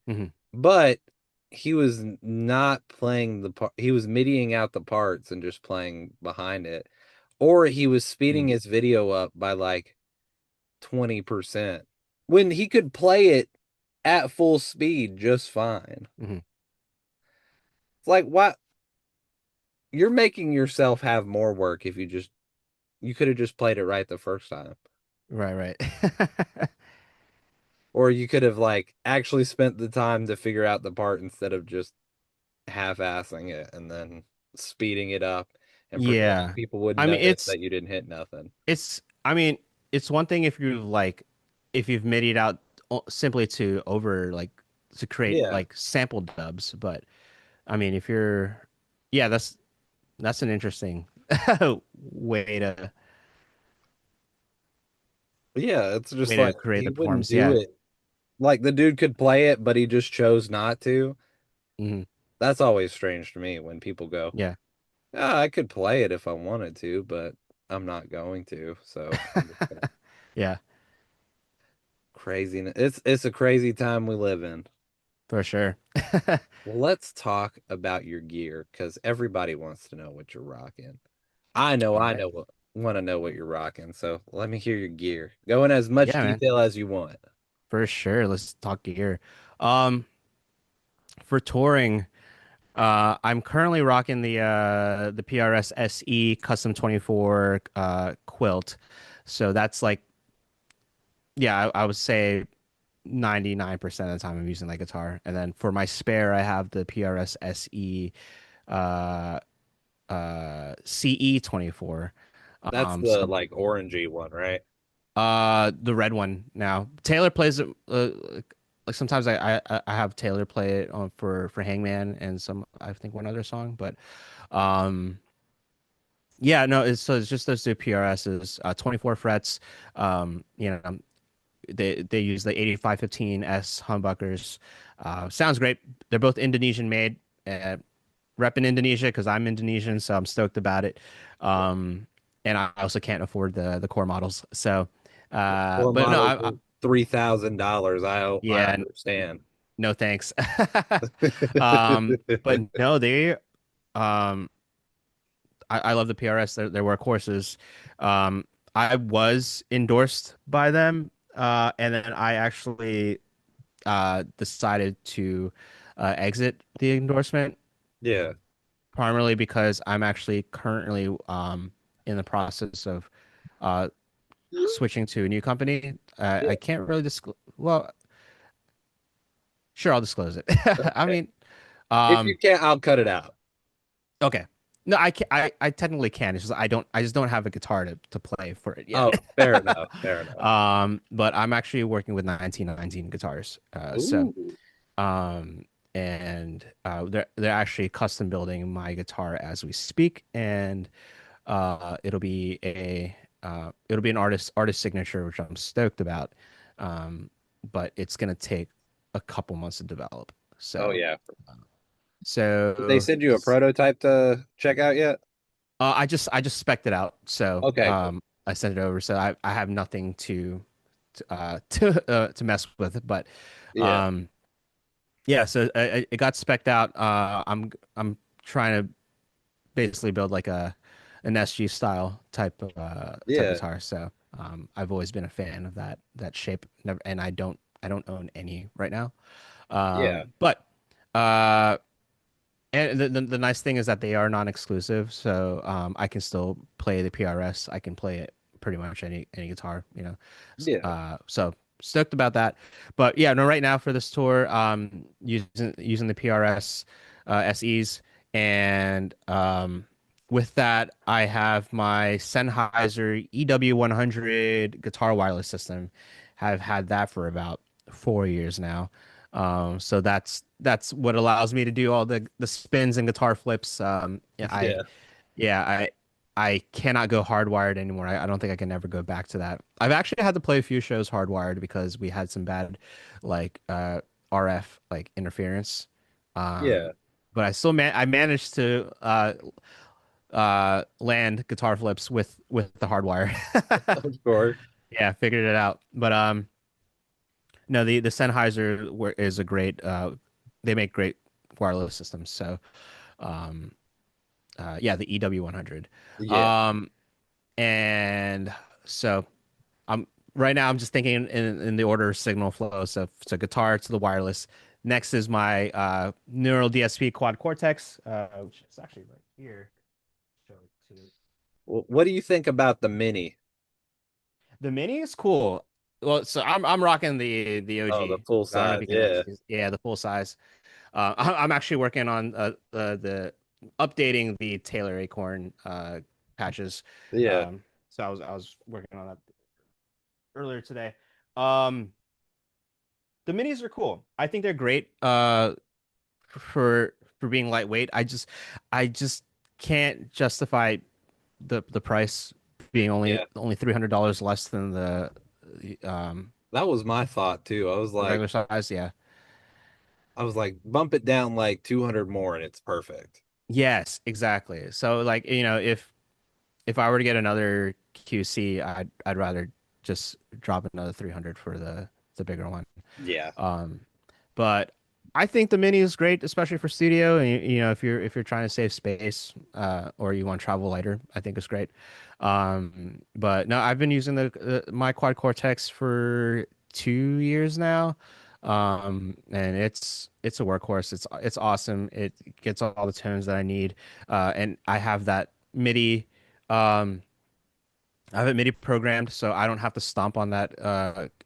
Hmm. but he was not playing the part. He was middying out the parts and just playing behind it, or he was speeding his video up by like 20% when he could play it at full speed just fine. Hmm. It's like, what? You're making yourself have more work if you could have just played it right the first time. Right, right. Or you could have like actually spent the time to figure out the part instead of just half-assing it and then speeding it up and pretending Yeah. people wouldn't I mean, notice that you didn't hit nothing. I mean, it's one thing if you like, if you've MIDI'd out simply to to create Yeah. like sample dubs, but I mean, if you're, yeah, that's an interesting way to Yeah, it's just like create he the wouldn't performance. do Yeah. it. Like the dude could play it, but he just chose not to. Hmm. That's always strange to me when people go, Yeah. "Ah, I could play it if I wanted to, but I'm not going to." So I'm just gonna. Yeah, Crazy. It's a crazy time we live in. for sure. Well, let's talk about your gear because everybody wants to know what you're rocking. I know, All I right. know what want to know what you're rocking. So let me hear your gear. Go in as much Yeah, man. detail as you want. For sure. Let's talk gear. Um, for touring, I'm currently rocking the PRS SE Custom 24 quilt. So that's like, yeah, I would say 99% of the time I'm using that guitar. And then for my spare, I have the PRS SE uh CE 24. That's the So like orangey one, right? the red one now. Taylor plays it like sometimes I have Taylor play it on for Hangman and some I think one other song, but um yeah, no, it's just those two PRSs, 24 frets. You know, they use the 8515S humbuckers. Sounds great. They're both Indonesian made. Rep in Indonesia because I'm Indonesian, so I'm stoked about it. Um, and I also can't afford the core models. So, Four but no, models are $3,000. I yeah, understand. no thanks. But no, um, I love the PRS. They're workhorses. I was endorsed by them, and then I actually decided to exit the endorsement Yeah, primarily because I'm actually currently in the process of uh, switching to a new company. yeah. I can't really disclose. Well, sure, I'll disclose it. I Okay. mean, If you um, can't, I'll cut it out. okay. No, I can, I technically can. It's just I don't. I just don't have a guitar to play for it yet. Oh, fair enough. Fair enough. But I'm actually working with 1919 guitars. Ooh. Um, and they're actually custom building my guitar as we speak, and it'll be a it'll be an artist signature, which I'm stoked about. Um, but it's gonna take a couple months to develop. Oh So yeah. Did they so send you a prototype to check out yet? I just spec'd it out. So Okay, cool. I sent it over. So I have nothing to mess with. But Yeah, um, yeah. So it got spec'd out. I'm trying to basically build like an SG style type yeah, guitar. So I've always been a fan of that shape. Never, and I don't own any right now. yeah, But uh, and the nice thing is that they are non-exclusive, so I can still play the PRS. I can play it pretty much any guitar, you know. yeah, So stoked about that. But yeah, no, right now for this tour, using the PRS SEs, and with that, I have my Sennheiser EW100 guitar wireless system. Have had that for about 4 years now. So that's what allows me to do all the spins and guitar flips. yeah, Yeah, I cannot go hardwired anymore. I don't think I can ever go back to that. I've actually had to play a few shows hardwired because we had some bad like RF like interference. yeah. But I managed to land guitar flips with the hardwire. Of course. Yeah, figured it out. But no, the Sennheiser is a great. They make great wireless systems. So, um, yeah, the EW100. Yeah, Um, and so I'm right now. I'm just thinking in the order of signal flow. So guitar to the wireless. Next is my Neural DSP Quad Cortex, which is actually right here. Show it to What do you think about the mini? the mini is cool. Well, so I'm rocking the Oh, the OG. full I don't know if size. you can Yeah, see. Yeah, the full size. I'm actually working on the updating the Taylor Acorn patches. yeah, So I was working on that earlier today. Um, the minis are cool. I think they're great for being lightweight. I just can't justify the price being only yeah. only $300 less than the That was my thought too. the regular size. Yeah. I was like, bump it down like 200 more and it's perfect. Yes, exactly. So like, if I were to get another QC, I'd rather just drop another 300 for the bigger one. Yeah. Um, but I think the mini is great, especially for studio. And you know, if you're trying to save space, or you want to travel lighter, I think it's great. But no, I've been using my Quad Cortex for 2 years now. And it's a workhorse. It's awesome. It gets all the tones that I need. And I have that MIDI. Um, I have it MIDI programmed, so I don't have to stomp on that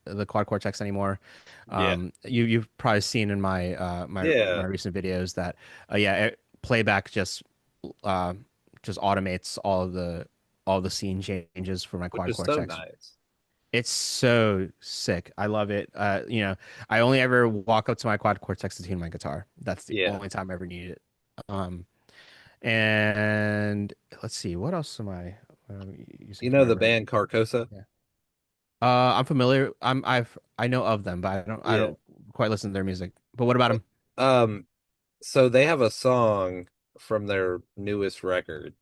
the quad cortex anymore. Yeah. You've probably seen in my my Yeah. recent videos that playback uh, just automates all the scene changes for my Which quad is so cortex. nice. It's so sick. I love it. You know, I only ever walk up to my quad cortex to tune my guitar. That's the Yeah. only time I ever need it. Um, and let's see, what else am I using You for know my the rig? band Carcosa? Yeah. I'm familiar. I know of them, but I Yeah. don't quite listen to their music. But what about them? Um, so they have a song from their newest record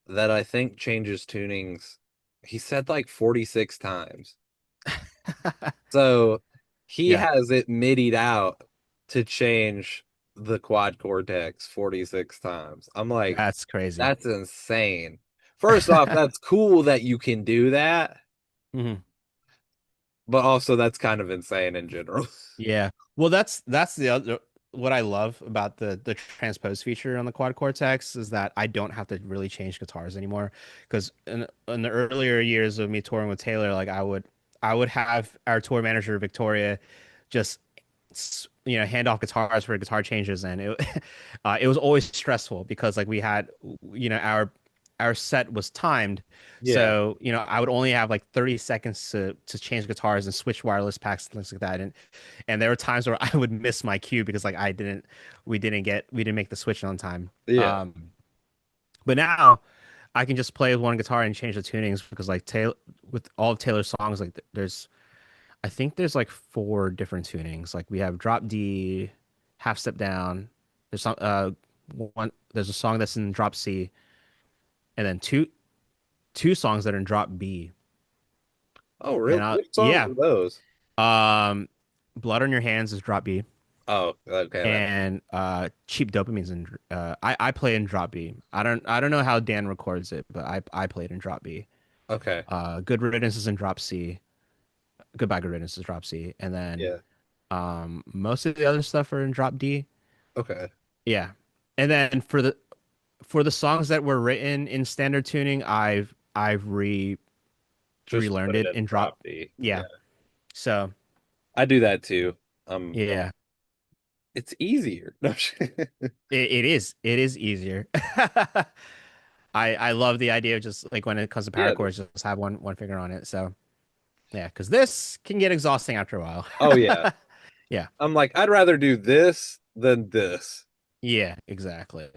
that I think changes tunings. He said like 46 times. So he Yeah, has it midied out to change the quad cortex 46 times. I'm like, that's crazy. that's insane. First off, that's cool that you can do that, hmm but also that's kind of insane in general. Yeah. Well, that's the other what I love about the transpose feature on the quad cortex is that I don't have to really change guitars anymore. Because in the earlier years of me touring with Taylor, like I would have our tour manager Victoria just you know hand off guitars for guitar changes, and it was always stressful because like we had you know our set was timed, Yeah. so you know I would only have like 30 seconds to change guitars and switch wireless packs and things like that, and there were times where I would miss my cue because like we didn't make the switch on time. Yeah. But now I can just play with one guitar and change the tunings because like Taylor with all of Taylor's songs, like there's I think there's like four different tunings. Like we have drop D, half step down. There's some one there's a song that's in drop C, and then two songs that are in drop B. Oh, really? And Which songs yeah, are those? um, Blood on Your Hands is drop B, Oh, okay. That and Cheap Dopamine's in I play in drop B. I don't know how Dan records it, but I played in drop B. okay. Good Riddance is in drop C. Goodbye Good Riddance is drop C, and then Yeah. most of the other stuff are in drop D. Okay. Yeah. And then for the songs that were written in standard tuning, I've Just relearned put it it in in drop. drop D. Yeah. Yeah. So, I do that too. yeah. It's easier. No, It is. It is easier. I love the idea of just like when it comes to power yeah. chords, just have one finger on it. So, yeah, because this can get exhausting after a while. Oh yeah. Yeah. I'm like, I'd rather do this than this. Yeah, exactly.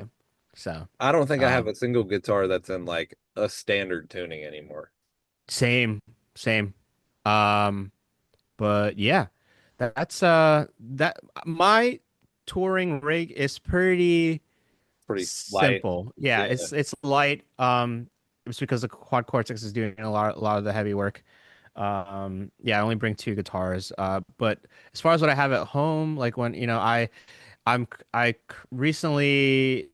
So, I don't think I have um, a single guitar that's in like a standard tuning anymore. same, same. Um, But yeah, that's that my touring rig is pretty Pretty light. simple. Yeah, Yeah. it's light. It's because the quad cortex is doing a lot of the heavy work. Yeah, I only bring two guitars. But as far as what I have at home, like when you know I recently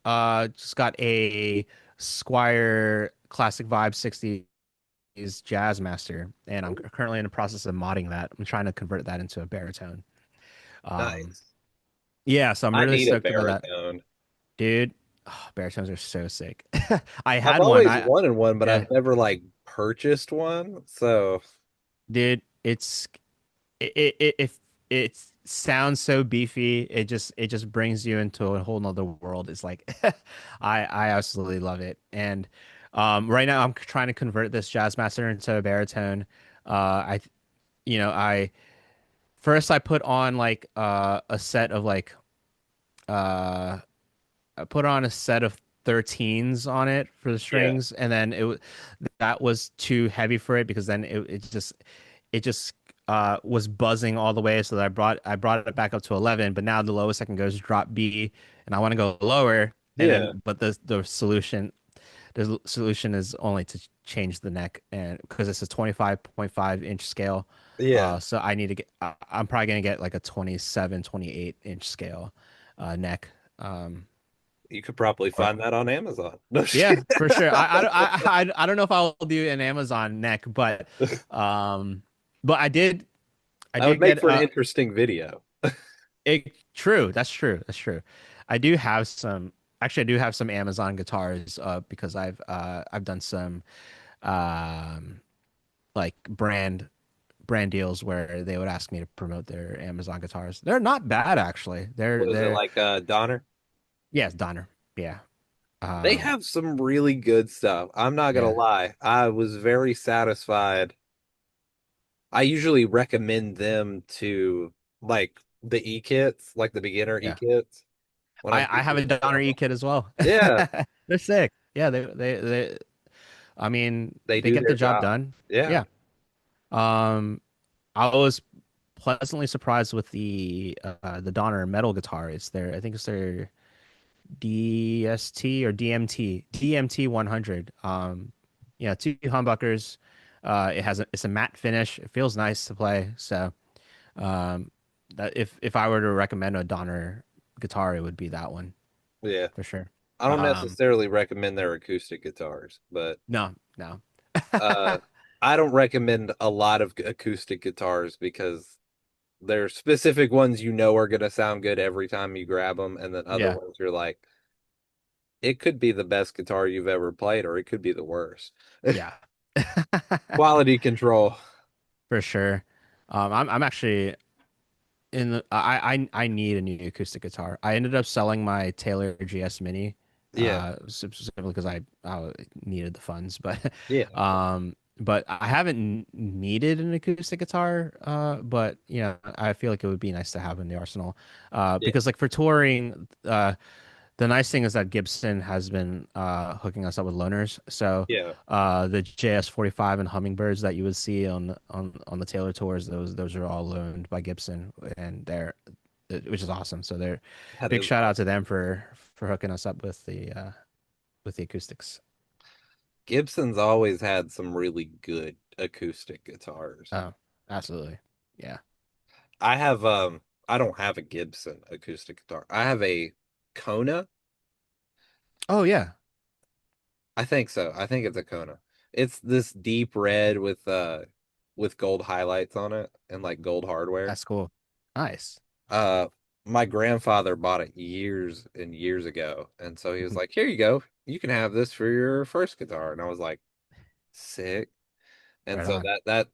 just got a Squire Classic Vibe 60 is Jazz Master, and I'm currently in the process of modding that. I'm trying to convert that into a baritone. Um, Nice. yeah, so I'm I really need a stoked about that, baritone. dude. Oh, baritones are so sick. I I've had one. always wanted one, but Yeah, I've never like purchased one. So dude, it sounds so beefy. It just brings you into a whole nother world. It's like I absolutely love it. And right now I'm trying to convert this Jazz Master into a baritone. I you know I First, I put on like a set of like uh I put on a set of 13s on it for the yeah. strings, and then that was too heavy for it because then it just was buzzing all the way. So that I brought it back up to 11, but now the lowest I can go is drop B, and I want to go lower. And Yeah. then but the solution is only change the neck, and because it's a 25.5 inch scale, Yeah. so I need to get. I'm probably gonna get like a 27, 28 inch scale neck. Um, You could probably or find that on Amazon. No yeah, shit. for sure. I don't know if I'll do an Amazon neck, um, but I That would did make get for an interesting video. it. True, that's true, that's true. I do have some. Actually, I do have some Amazon guitars because I've done some um like brand deals where they would ask me to promote their Amazon guitars. They're not bad actually. What is it They're like, Donner? yeah, it's Donner. Yeah. They Um have some really good stuff. I'm not gonna yeah. lie. I was very satisfied. I usually recommend them to like the e-kits, like the beginner Yeah. e-kits when I'm I have a teaching Donner stuff. E kit as well. Yeah, They're sick. Yeah, they I mean, they they do get the their job job. done. Yeah. Yeah. Um I was pleasantly surprised with the Donner metal guitar. It's their I think it's their DST or DMT 100. Yeah, two humbuckers. It's a matte finish. It feels nice to play. So, um, that if I were to recommend a Donner guitar, it would be that one Yeah. for sure. I don't Um, necessarily recommend their acoustic guitars, but no, no. uh I don't recommend a lot of acoustic guitars because there's specific ones you know are going to sound good every time you grab them, and then other Yeah, ones you're like, it could be the best guitar you've ever played, or it could be the worst. yeah, Quality control. for sure. I'm actually I need a new acoustic guitar. I ended up selling my Taylor GS Mini, Yeah, specifically because I needed the funds, yeah, but I haven't needed an acoustic guitar. But I feel like it would be nice to have in the arsenal. yeah, Because like for touring, the nice thing is that Gibson has been hooking us up with loaners. So yeah. the JS45 and Hummingbirds that you would see on the Taylor tours, those are all loaned by Gibson, and which is awesome. So they're That big is shout out to awesome. them for hooking us up with the acoustics. Gibson's always had some really good acoustic guitars. Oh, absolutely. Yeah. I don't have a Gibson acoustic guitar. I have a Kona. Oh yeah, I think so. I think it's a Kona. It's this deep red with gold highlights on it and like gold hardware. that's cool. Nice. Uh, my grandfather bought it years and years ago, and so he was like, "Here you go. You can have this for your first guitar." And I was like, "Sick." And Right so on. that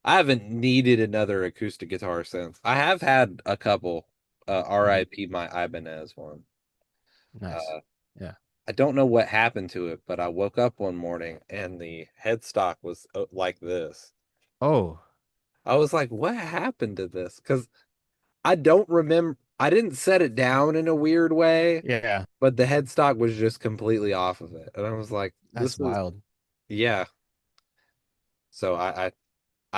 I haven't needed another acoustic guitar since. I have had a couple. Mhm. RIP my Ibanez one. Nice. Uh, Yeah. I don't know what happened to it, but I woke up one morning and the headstock was like this. Oh, I was like, "What happened to this?" Because I don't remember. I didn't set it down in a weird way, yeah. but the headstock was just completely off of it. And I was like, That's this is, wild. yeah. So I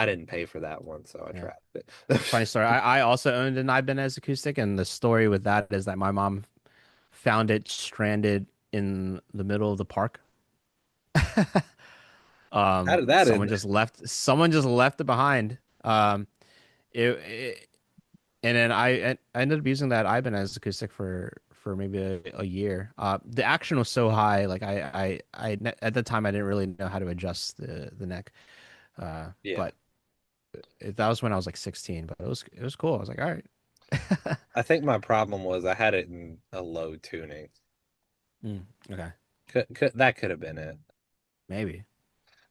didn't pay for that one, so I Yeah. tried it. Funny story. I also owned an Ibanez acoustic, and the story with that is that my mom found it stranded in the middle of the park. How did that end? Someone just left it behind. It and then I ended up using that Ibanez acoustic for maybe a year. The action was so high, like at the time I didn't really know how to adjust the neck. Yeah. But that was when I was like 16. But it was cool. I was like, all right. I think my problem was I had it in a low tuning. Mm, okay, That could have been it. maybe.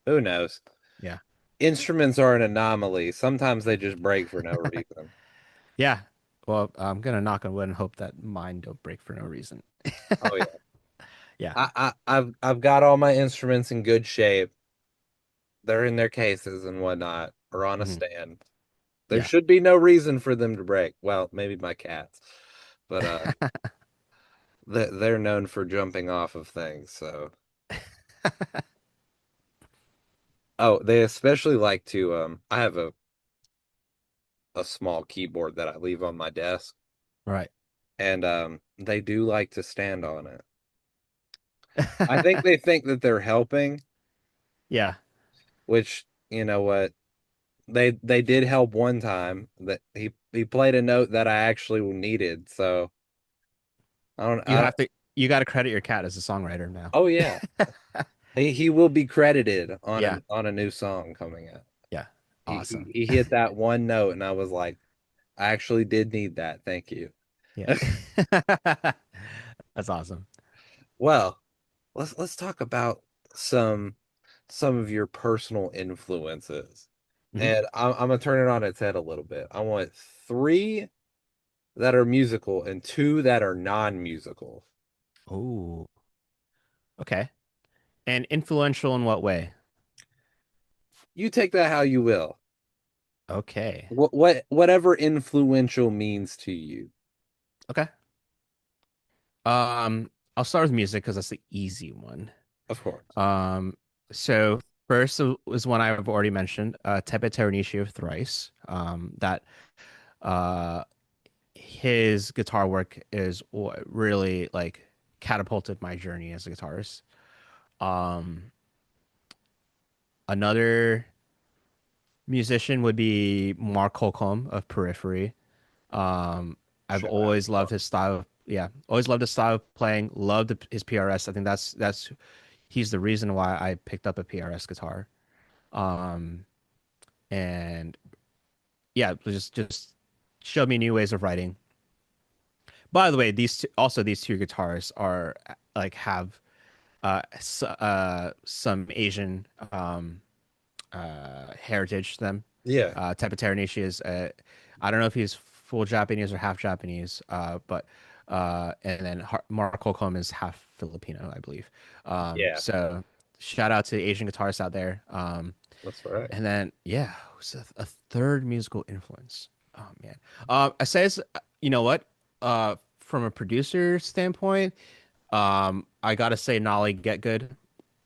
Who knows? Yeah. Instruments are an anomaly. Sometimes they just break for no reason. Yeah. Well, I'm gonna knock on wood and hope that mine don't break for no reason. Oh yeah. Yeah. I've got all my instruments in good shape. They're in their cases and whatnot, or on a Mhm. stand. There Yeah. should be no reason for them to break. Well, maybe my cats, but they're known for jumping off of things. So, oh, they especially like to. I have a small keyboard that I leave on my desk, Right. and they do like to stand on it. I think they think that they're helping, Yeah. which you know what they did help one time that he played a note that I actually needed. So You I don't. have to you got to credit your cat as a songwriter now. Oh yeah, he will be credited Yeah. on a new song coming out. Yeah. He, Awesome. he he hit that one note, and I was like, I actually did need that. Thank you. Yeah. That's awesome. Well, let's talk about some some of your personal influences. Hmm. And I'm gonna turn it on its head a little bit. I want three that are musical and two that are non-musical. Oh, okay. And influential in what way? You take that how you will. Okay. Whatever influential means to you, Okay. I'll start with music because that's the easy one. of course. Um, so first was one I've already mentioned, Tepe Teranishi of Thrice. That uh his guitar work is what really like catapulted my journey as a guitarist. Um, Another musician would be Mark Holcomb of Periphery. Um, I've Shout out. always loved his style. Yeah, always loved his style of playing. Loved his PRS. I think that's he's the reason why I picked up a PRS guitar. Um, and yeah, just showed me new ways of writing. By the way, these two guitars are like have some Asian heritage to them. Yeah, Tepe is I don't know if he's full Japanese or half Japanese, but and then Mark Holcomb is half Filipino, I believe. yeah, So shout out to Asian guitarists out there. that's right. And then yeah, who's a third musical influence? Oh man, I say it's, you know what? From a producer standpoint, I gotta say Nolly Get Good,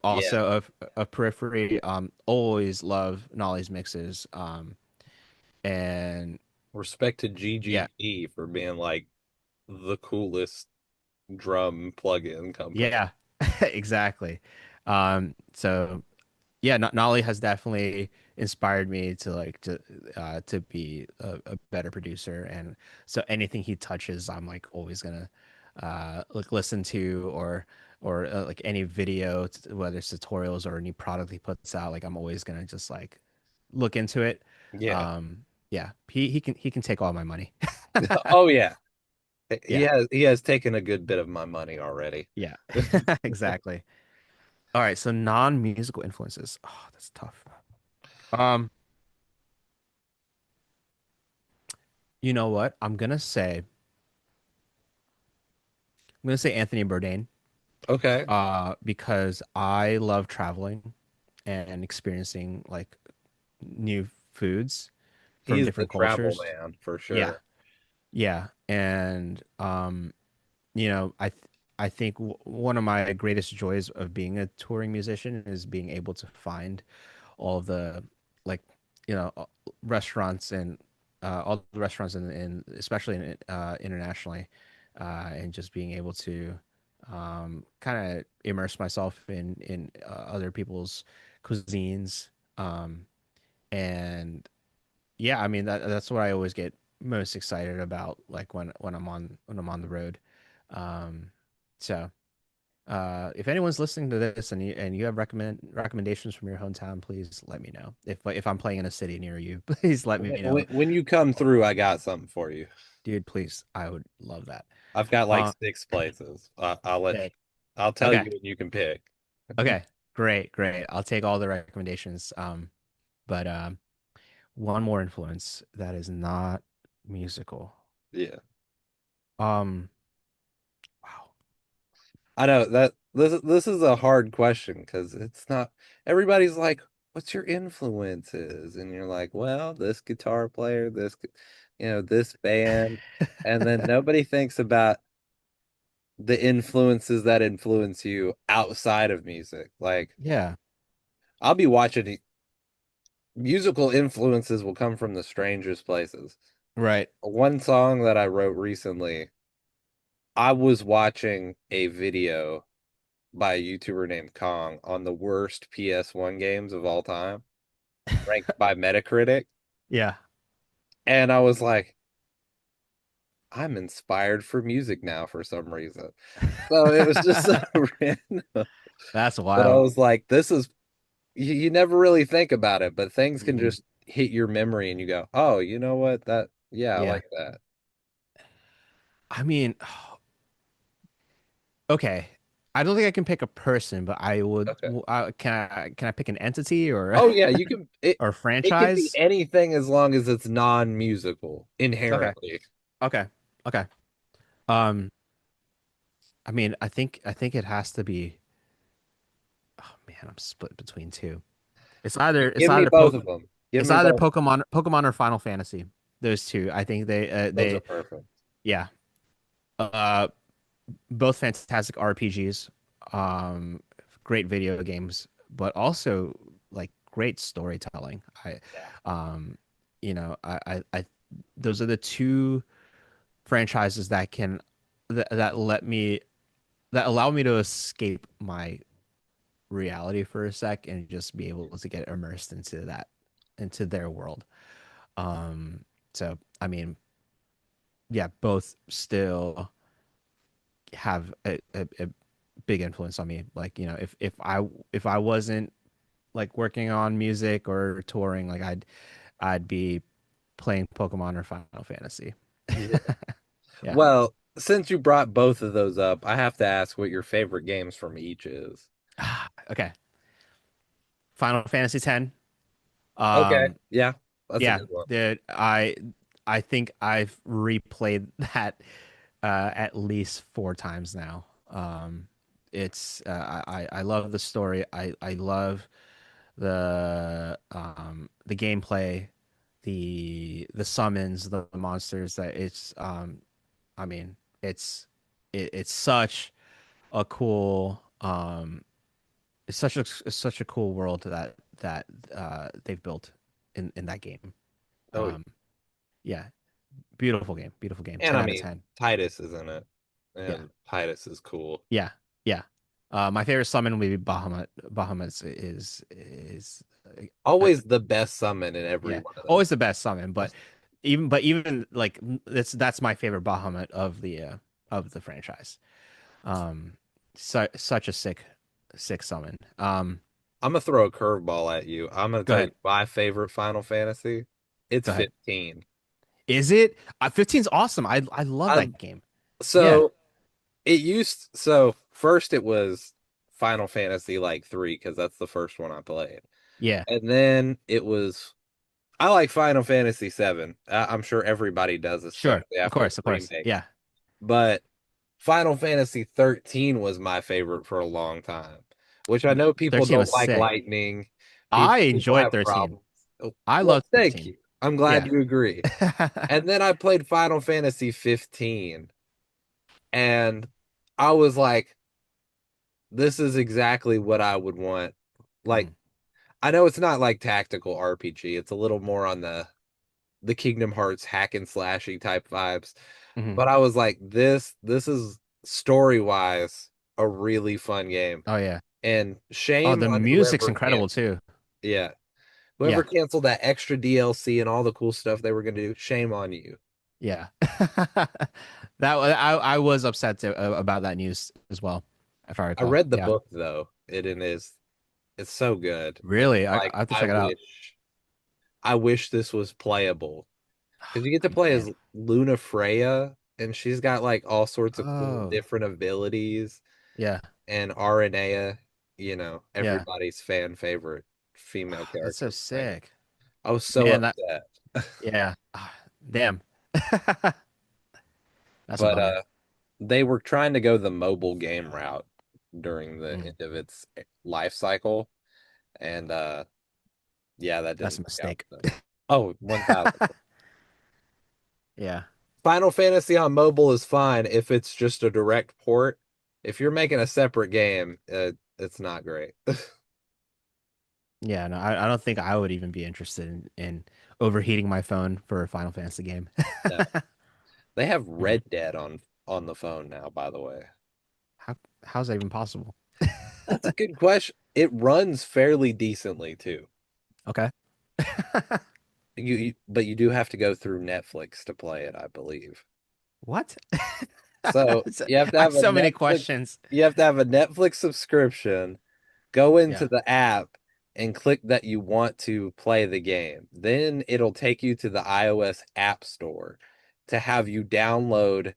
Yeah. also of Periphery. Always love Nolly's mixes. And Respect to yeah, GGE for being like the coolest drum plug-in company. yeah, exactly. So yeah, Nolly has definitely inspired me to to be a better producer, and so anything he touches, I'm like always gonna like listen to or like any video, whether it's tutorials or any product he puts out, like I'm always gonna just like look into it. Yeah. Yeah, he can take all my money. Oh yeah. Yeah, He has taken a good bit of my money already. yeah, exactly. All right, so non-musical influences. Oh, that's tough. Um, you know what? I'm gonna say Anthony Bourdain, Okay. because I love traveling and experiencing like new foods from He's the different travel cultures. man for Yeah, sure. yeah, and you know, I think one of my greatest joys of being a touring musician is being able to find all of the like restaurants and all the restaurants in especially internationally, and just being able to kind of immerse myself in other people's cuisines. um, and yeah, I mean that's what I always get most excited about, like when I'm on the road. um, so if anyone's listening to this and you have recommendations from your hometown, please let me know. If I'm playing in a city near you, please let me know. When you come through, I got something for you. Dude, please. I would love that. I've got like Uh, six places. I'll let Sick. I'll tell Okay. you and you can pick. Okay. Great, great. I'll take all the recommendations. But one more influence that is not musical. Yeah. Um, wow. I know that this is a hard question because it's not everybody's like, what's your influences? And you're like, well, this guitar player, this band, and then nobody thinks about the influences that influence you outside of music. Like Yeah, I'll be watching musical influences will come from the strangest places. right. One song that I wrote recently, I was watching a video by a YouTuber named Kong on the worst PS1 games of all time, ranked by Metacritic. Yeah. And I was like, I'm inspired for music now for some reason. So it was just so random. That's But I wild. was like, this is, you never really think about it, but things can Mhm. just hit your memory and you go, oh, you know what? Yeah, I Yeah. like that. I mean, okay. I don't think I can pick a person, but I would. Okay. Can I pick an entity or Oh, yeah, you can, or it can be franchise? anything as long as it's non-musical Okay. inherently. Okay. Okay. Um, I mean, I think it has to be. Oh man, I'm split between two. It's either it's Give me either both poke of them. Give it's me either both. Pokemon or Final Fantasy. Those two. I think Those are they perfect. yeah. Uh, both fantastic RPGs. Um, great video games, but also like great storytelling. Yeah. Um, those are the two franchises that let me that allow me to escape my reality for a sec and just be able to get immersed into their world. Um, so I mean, yeah, both still have a big influence on me. Like, if I wasn't like working on music or touring, like I'd be playing Pokemon or Final Fantasy. Yeah. Yeah. Well, since you brought both of those up, I have to ask what your favorite games from each is. Okay. Final Fantasy X. Okay. Um, Yeah, that's a yeah, good one. dude, I think I've replayed that at least 4 times now. It's I love the story. I love the gameplay, the summons, the monsters. That it's I mean it's such a cool it's such a cool world that they've built in that game. Oh, Um, yeah, beautiful game, and 10 I out of mean, 10. Titus is in it, Yeah, and Titus is cool. yeah, yeah. My favorite summon would be Bahamut. Bahamut is uh, Always the best summon in every yeah, one of always those. the best summon. But even like that's my favorite Bahamut of the franchise. Um, such a sick summon. I'm gonna throw a curveball at you. I'm gonna Go tell you ahead, my favorite Final Fantasy. It's go ahead. 15. Is it? 15's awesome. I love I that game. Yeah, so first it was Final Fantasy like 3 because that's the first one I played. yeah, And then it was I like Final Fantasy 7. I'm sure everybody does, sure, especially after the of course. remake. Yeah, But Final Fantasy 13 was my favorite for a long time, which I know people 13 don't was like sick. lightning. I People enjoyed have 13. problems. Oh, I well, love thank 13. you. I'm glad Yeah. you agree. And then I played Final Fantasy 15 and I was like, this is exactly what I would want. Like, Mhm, I know it's not like tactical RPG. It's a little more on the Kingdom Hearts hack and slashy type vibes. mhm. But I was like, this is story wise a really fun game. Oh yeah. And Oh, shame the on music's whoever incredible canceled. too. Yeah. Whoever Yeah. canceled that extra DLC and all the cool stuff they were gonna do, shame on you. Yeah. I was upset about that news as well, if I I recall. read the Yeah. book though. It is it's so good. And Really? I like have to check it out. I wish this was playable. Because you get to play as Man. Luna Freya, and she's got like all sorts of cool Oh. different abilities. Yeah. And Aranea, Yeah. everybody's fan favorite female That's so character. Freya. sick. I was so Man, that upset. yeah. Damn. That's a But bummer. they were trying to go the mobile game route during the Mm, end of its life cycle. And yeah, that that's didn't a work out mistake. for them. Oh, 1000. Yeah. Final Fantasy on mobile is fine if it's just a direct port. If you're making a separate game, it's not great. Yeah, no, I don't think I would even be interested in overheating my phone for a Final Fantasy game. No. They have Yeah. Red Dead on the phone now, by the way. How how's that even possible? That's a good question. It runs fairly decently too. Okay. But you do have to go through Netflix to play it, I believe. What? So So- you have to I have have a so many Netflix, questions. you have to have a Netflix subscription, go into Yeah. the app and click that you want to play the game. Then it'll take you to the iOS App Store to have you download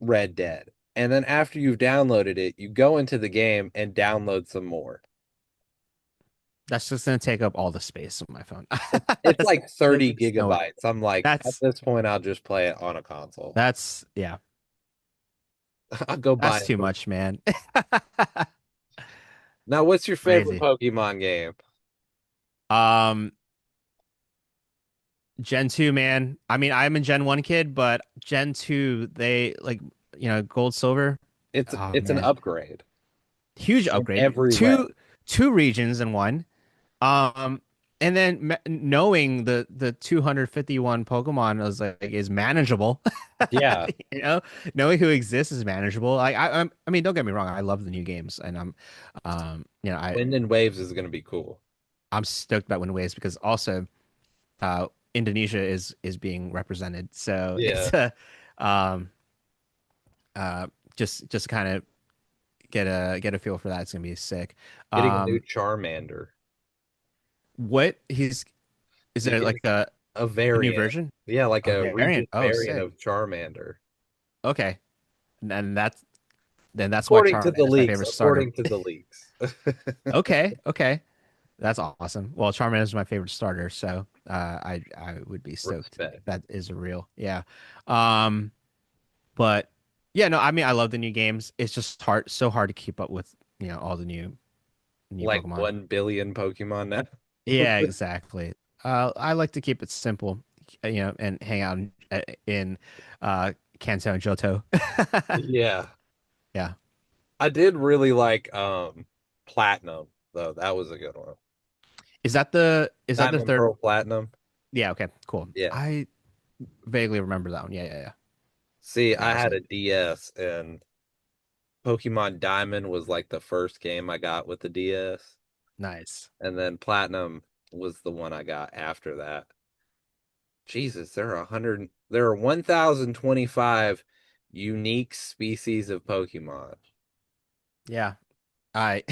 Red Dead. And then after you've downloaded it, you go into the game and download some more. That's just gonna take up all the space on my phone. It's like 30 There's no way. gigabytes. I'm like, at That's this point, I'll just play it on a console. that's yeah. I'll go buy That's it. too much, man. Now, what's your favorite Crazy. Pokemon game? Um, Gen 2, man. I mean, I'm a Gen 1 kid, but Gen 2, they like, gold, silver. Oh It's an man. upgrade Huge in upgrade. every way. Two regions in one. Um, and then knowing the 251 Pokemon is manageable. Yeah, You know, knowing who exists is manageable. I mean, don't get me wrong, I love the new games, and Wind and Waves is going to be cool. I'm stoked about Wind Waves because also uh Indonesia is being represented. So Yeah, it's um uh just kind of get a feel for that. It's gonna be sick. getting a new Um, Charmander. what he's is You there get like a a new variant. version? Yeah, like A a region variant? Oh, variant sick. of Charmander. Okay. And that's why According to Charmander the is my leaks, favorite starter. according to the leaks. Okay, okay. That's awesome. Well, Charmander is my favorite starter, so I would be stoked if Respect. that is a real. Yeah. Um, but yeah, no, I mean I love the new games. It's just so hard to keep up with, all the new Like Pokemon. 1 billion Pokemon now. Yeah, exactly. I like to keep it simple, and hang out in Kanto and Johto. Yeah. Yeah. I did really like Platinum though. That was a good one. Is that the Diamond third? Pearl Platinum. Yeah, okay, cool. Yeah. I vaguely remember that one. Yeah, yeah, yeah. See, Yeah, I that's had it. a DS and Pokemon Diamond was like the first game I got with the DS. Nice. And then Platinum was the one I got after that. Jesus, there are 1,025 unique species of Pokemon. Yeah. I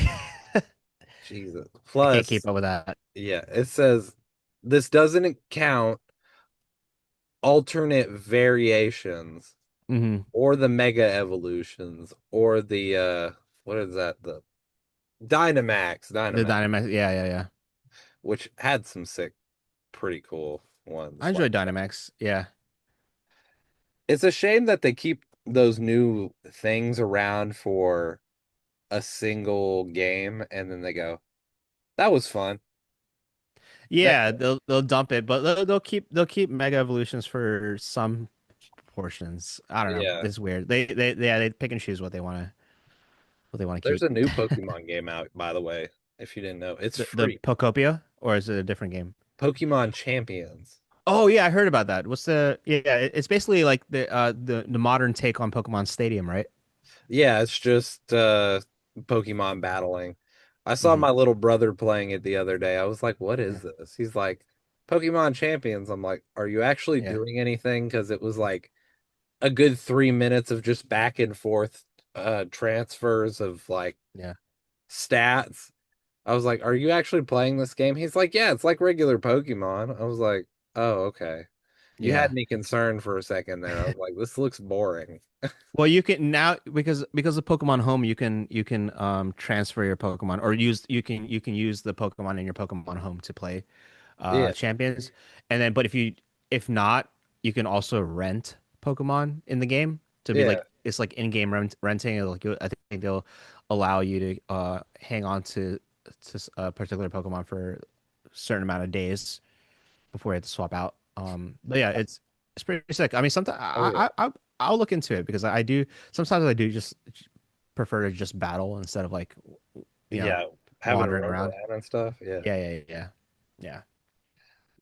Jesus. I can't Plus, keep up with that. yeah, it says this doesn't count alternate variations Hmm. or the mega evolutions or the what is that? The The Dynamax, Dynamax. Yeah, yeah, yeah. which had some sick, pretty cool ones. I Like enjoy Dynamax. Yeah. it's a shame that they keep those new things around for a single game and then they go, that was fun. That Yeah, they'll dump it, but they'll keep Mega Evolutions for some portions. I don't know. yeah. It's weird. They pick and choose what they want to There's keep. a new Pokemon game out, by the way, if you didn't know. It's The free. Pokopia, or is it a different game? Pokemon Champions. Oh yeah, I heard about that. What's the yeah? It's basically like the modern take on Pokemon Stadium, right? Yeah, it's just Pokemon battling. I saw Hmm. my little brother playing it the other day. I was like, what Yeah, is this? He's like, Pokemon Champions. I'm like, are you actually yeah, doing anything? Because it was like a good 3 minutes of just back and forth transfers of like yeah, stats. I was like, are you actually playing this game? He's like, yeah, it's like regular Pokemon. I was like, oh, okay. You had yeah. me concerned for a second there. I was like, this looks boring. Well, you can now because of Pokemon Home, you can transfer your Pokemon or you can use the Pokemon in your Pokemon Home to play Yeah, champions, and then but if not, you can also rent Pokemon in the game to be yeah. like it's like in-game renting. Like I think they'll allow you to hang on to a particular Pokemon for a certain amount of days before you have to swap out. But yeah, it's pretty sick. I mean, sometimes Oh yeah. I'll look into it because I do sometimes I do just prefer to just battle instead of like you know Yeah, having to wandering roam around. around and stuff. Yeah. Yeah, yeah, yeah, yeah.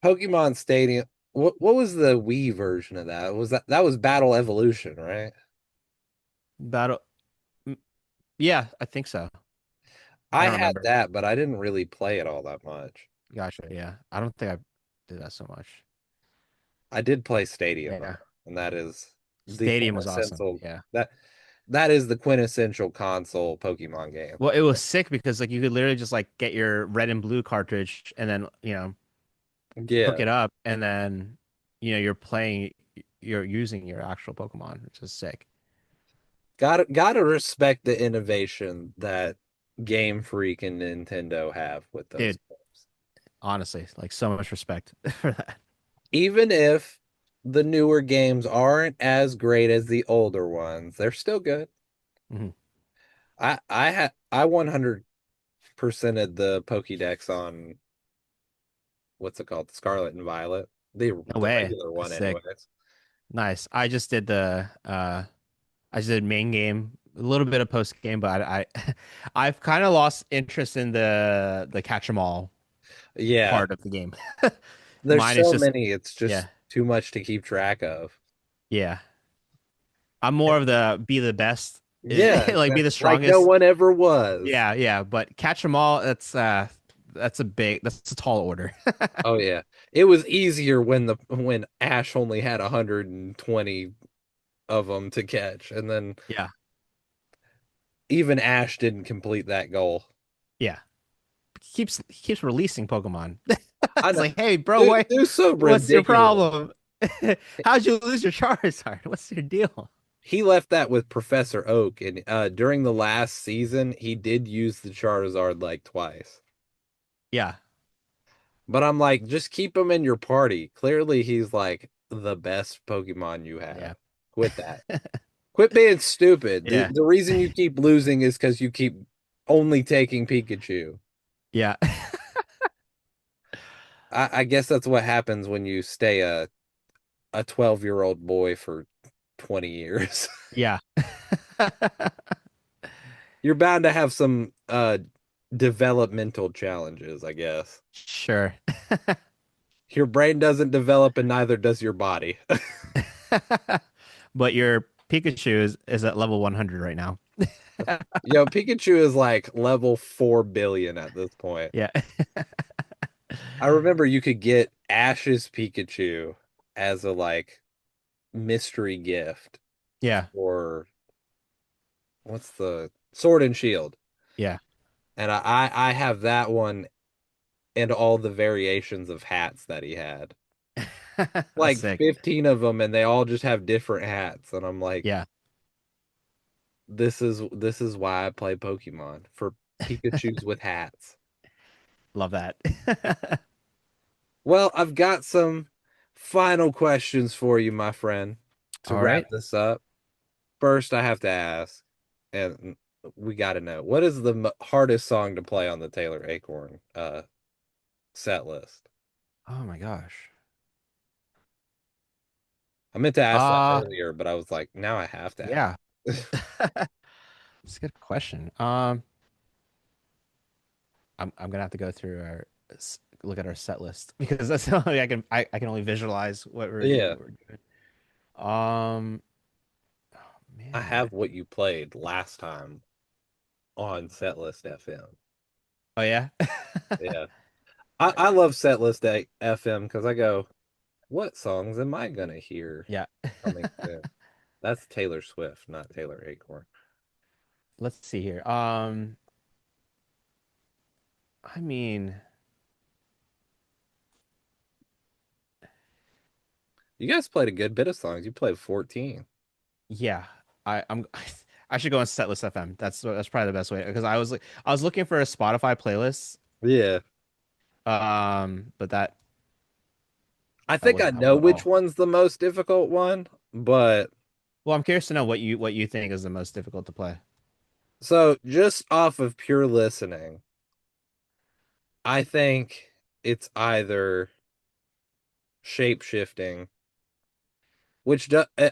Pokemon Stadium. What was the Wii version of that? That was Battle Evolution, right? Battle. mm, Yeah, I think so. I I don't had remember. that, but I didn't really play it all that much. Gotcha. Yeah. I don't think I did that so much. I did play Stadium though, Yeah. and that is the Stadium was awesome. quintessential Yeah. that that is the quintessential console Pokemon game. Well, it was sick because like you could literally just like get your red and blue cartridge and then, hook Yeah. it up and then, you're using your actual Pokemon, which is sick. Gotta respect the innovation that Game Freak and Nintendo have with those Dude, games. honestly, like so much respect for that. Even if the newer games aren't as great as the older ones, they're still good. Mhm. I 100%ed the Pokédex on what's it called? Scarlet and Violet. No The way. regular That's one sick. anyways. Nice. I just did main game, a little bit of post game, but I've kind of lost interest in the catch 'em all Yeah. part of the game. There's Mine is so just many, it's yeah, just too much to keep track of. yeah. I'm more of the be the best, Yeah, like be the like no strongest. one ever was. Yeah, yeah. But catch 'em all, that's a tall order. Oh yeah. It was easier when Ash only had 120 of them to catch, and then Yeah, even Ash didn't complete that goal. yeah. He keeps releasing Pokemon. I It's know. like, hey, bro, Dude, dude's so what's your ridiculous. problem? How'd you lose your Charizard? What's your deal? He left that with Professor Oak, and during the last season, he did use the Charizard like twice. Yeah, But I'm like, just keep him in your party. Clearly, he's like the best Pokemon you yeah, have. Quit that. Quit being stupid. The yeah, the reason you keep losing is because you keep only taking Pikachu. yeah, I guess that's what happens when you stay a 12-year-old boy for 20 years. yeah. You're bound to have some developmental challenges, I guess. Sure. Your brain doesn't develop and neither does your body. But your Pikachu is at level 100 right now. Yo, Pikachu is like level 4 billion at this point. Yeah. I remember you could get Ash's Pikachu as a like mystery gift Yeah. for what's the Sword and Shield. Yeah. And I have that one and all the variations of hats that he had. That's Like sick. 15 of them and they all just have different hats and I'm like Yeah. this is why I play Pokemon for Pikachus with hats. Love that. Well, I've got some final questions for you, my friend, to All wrap right. this up. First, I have to ask, and we got to know, what is the hardest song to play on the Taylor Acorn set list? Oh my gosh. I meant to ask that Uh, earlier, but I was like, now I have to yeah. ask. It's a good question. I'm gonna have to go through look at our set list because that's the only way I can only visualize Yeah, what we're doing. Um, oh, I man. have what you played last time on Setlist FM. Oh yeah. Yeah, I love Setlist FM because I go, what songs am I gonna hear Yeah. coming soon? That's Taylor Swift, not Taylor Acorn. Let's see here. I mean, You guys played a good bit of songs. You played 14. yeah. I'm I should go on Setlist FM. That's probably the best way because I was looking for a Spotify playlist. Yeah. But I that think I wasn't know helpful at which all. one's the most difficult one, but Well, I'm curious to know what you think is the most difficult to play. so just off of pure listening, I think it's either shape shifting,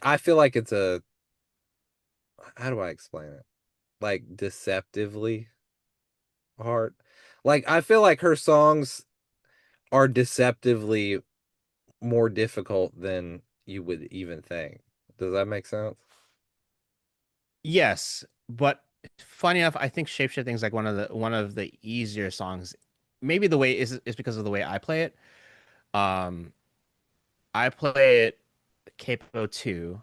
I feel like it's a, how do I explain it? Like deceptively hard. Like I feel like her songs are deceptively more difficult than you would even think. Does that make sense? Yes, but funny enough, I think Shapeshifting is like one of the easier songs. Maybe the way is because of the way I play it. Um, I play it capo 2.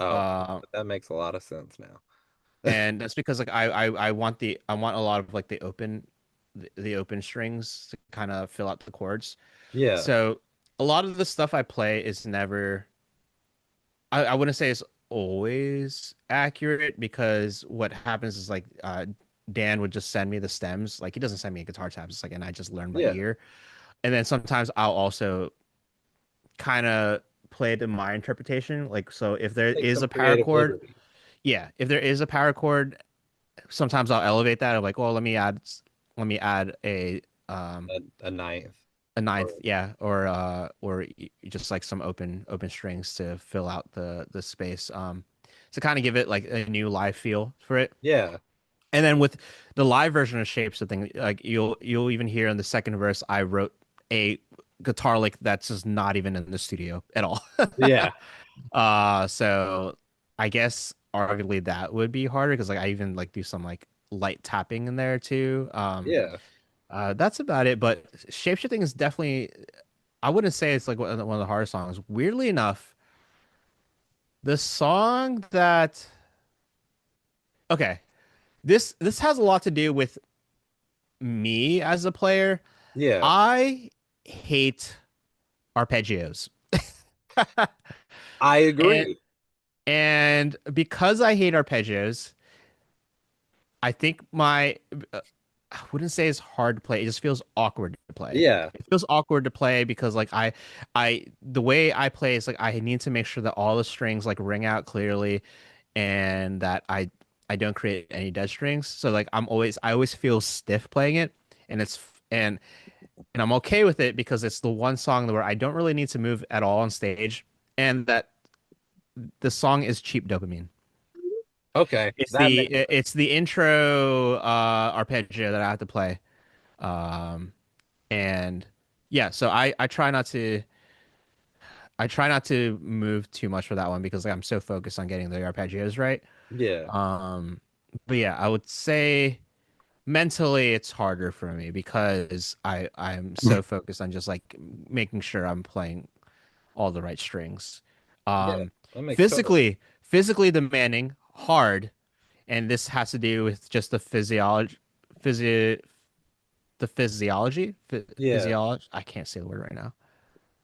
Oh, Uh, that makes a lot of sense now. and that's because like I want a lot of like the open strings to kind of fill out the chords. Yeah, So a lot of the stuff I play is never I wouldn't say it's always accurate because what happens is like Dan would just send me the stems. Like he doesn't send me guitar tabs. It's like and I just learn by yeah. ear. And then sometimes I'll also kind of play it in my interpretation. Like so if there Take is some a power creative chord, liberty. yeah, if there is a power chord, sometimes I'll elevate that. I'm like, well, let me add A ninth. a ninth, Or yeah, or just like some open strings to fill out the space, to kind of give it like a new live feel for it. yeah, And then with the live version of Shapes, the thing like you'll even hear in the second verse, I wrote a guitar lick that's just not even in the studio at all. yeah, So I guess arguably that would be harder because like I even like do some like light tapping in there too. yeah, That's about it. But shapeshifting is definitely, I wouldn't say it's like one of the hardest songs. Weirdly enough, the song that, okay, this has a lot to do with me as a player. yeah. I hate arpeggios. I And agree. and because I hate arpeggios, I think I wouldn't say it's hard to play. It just feels awkward to play. Yeah, It feels awkward to play because like the way I play is like I need to make sure that all the strings like ring out clearly and that I don't create any dead strings. So like I always feel stiff playing it and and and I'm okay with it because it's the one song where I don't really need to move at all on stage and that the song is cheap dopamine. okay. It's That the makes sense. it's the intro arpeggio that I have to play. Um and yeah, so I try not to move too much for that one because like, I'm so focused on getting the arpeggios right. Yeah, Um but yeah, I would say mentally it's harder for me because I'm so focused on just like making sure I'm playing all the right strings. yeah. Um That makes total sense. physically demanding, hard, and this has to do with just physio Yeah, physiology. I can't say the word right now.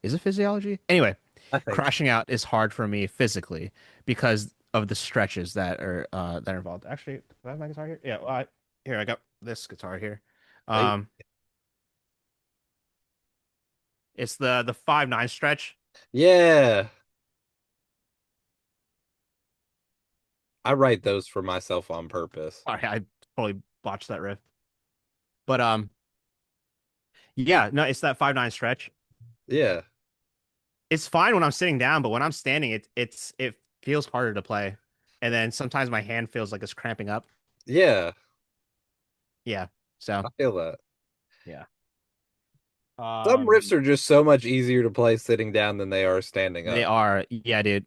Is it physiology? Anyway, I think so. crashing out is hard for me physically because of the stretches that are involved. Actually, do I have my guitar here? Yeah, well, here I got this guitar here. Hey, Um, it's the 5/9 stretch. yeah, I write those for myself on purpose. Sorry, I totally botched that riff. But yeah, no, it's that 5/9 stretch. Yeah, It's fine when I'm sitting down, but when I'm standing, it feels harder to play. And then sometimes my hand feels like it's cramping up. yeah. Yeah. So I feel that. yeah. Some riffs Um, are just so much easier to play sitting down than they are standing they up. are, yeah, dude.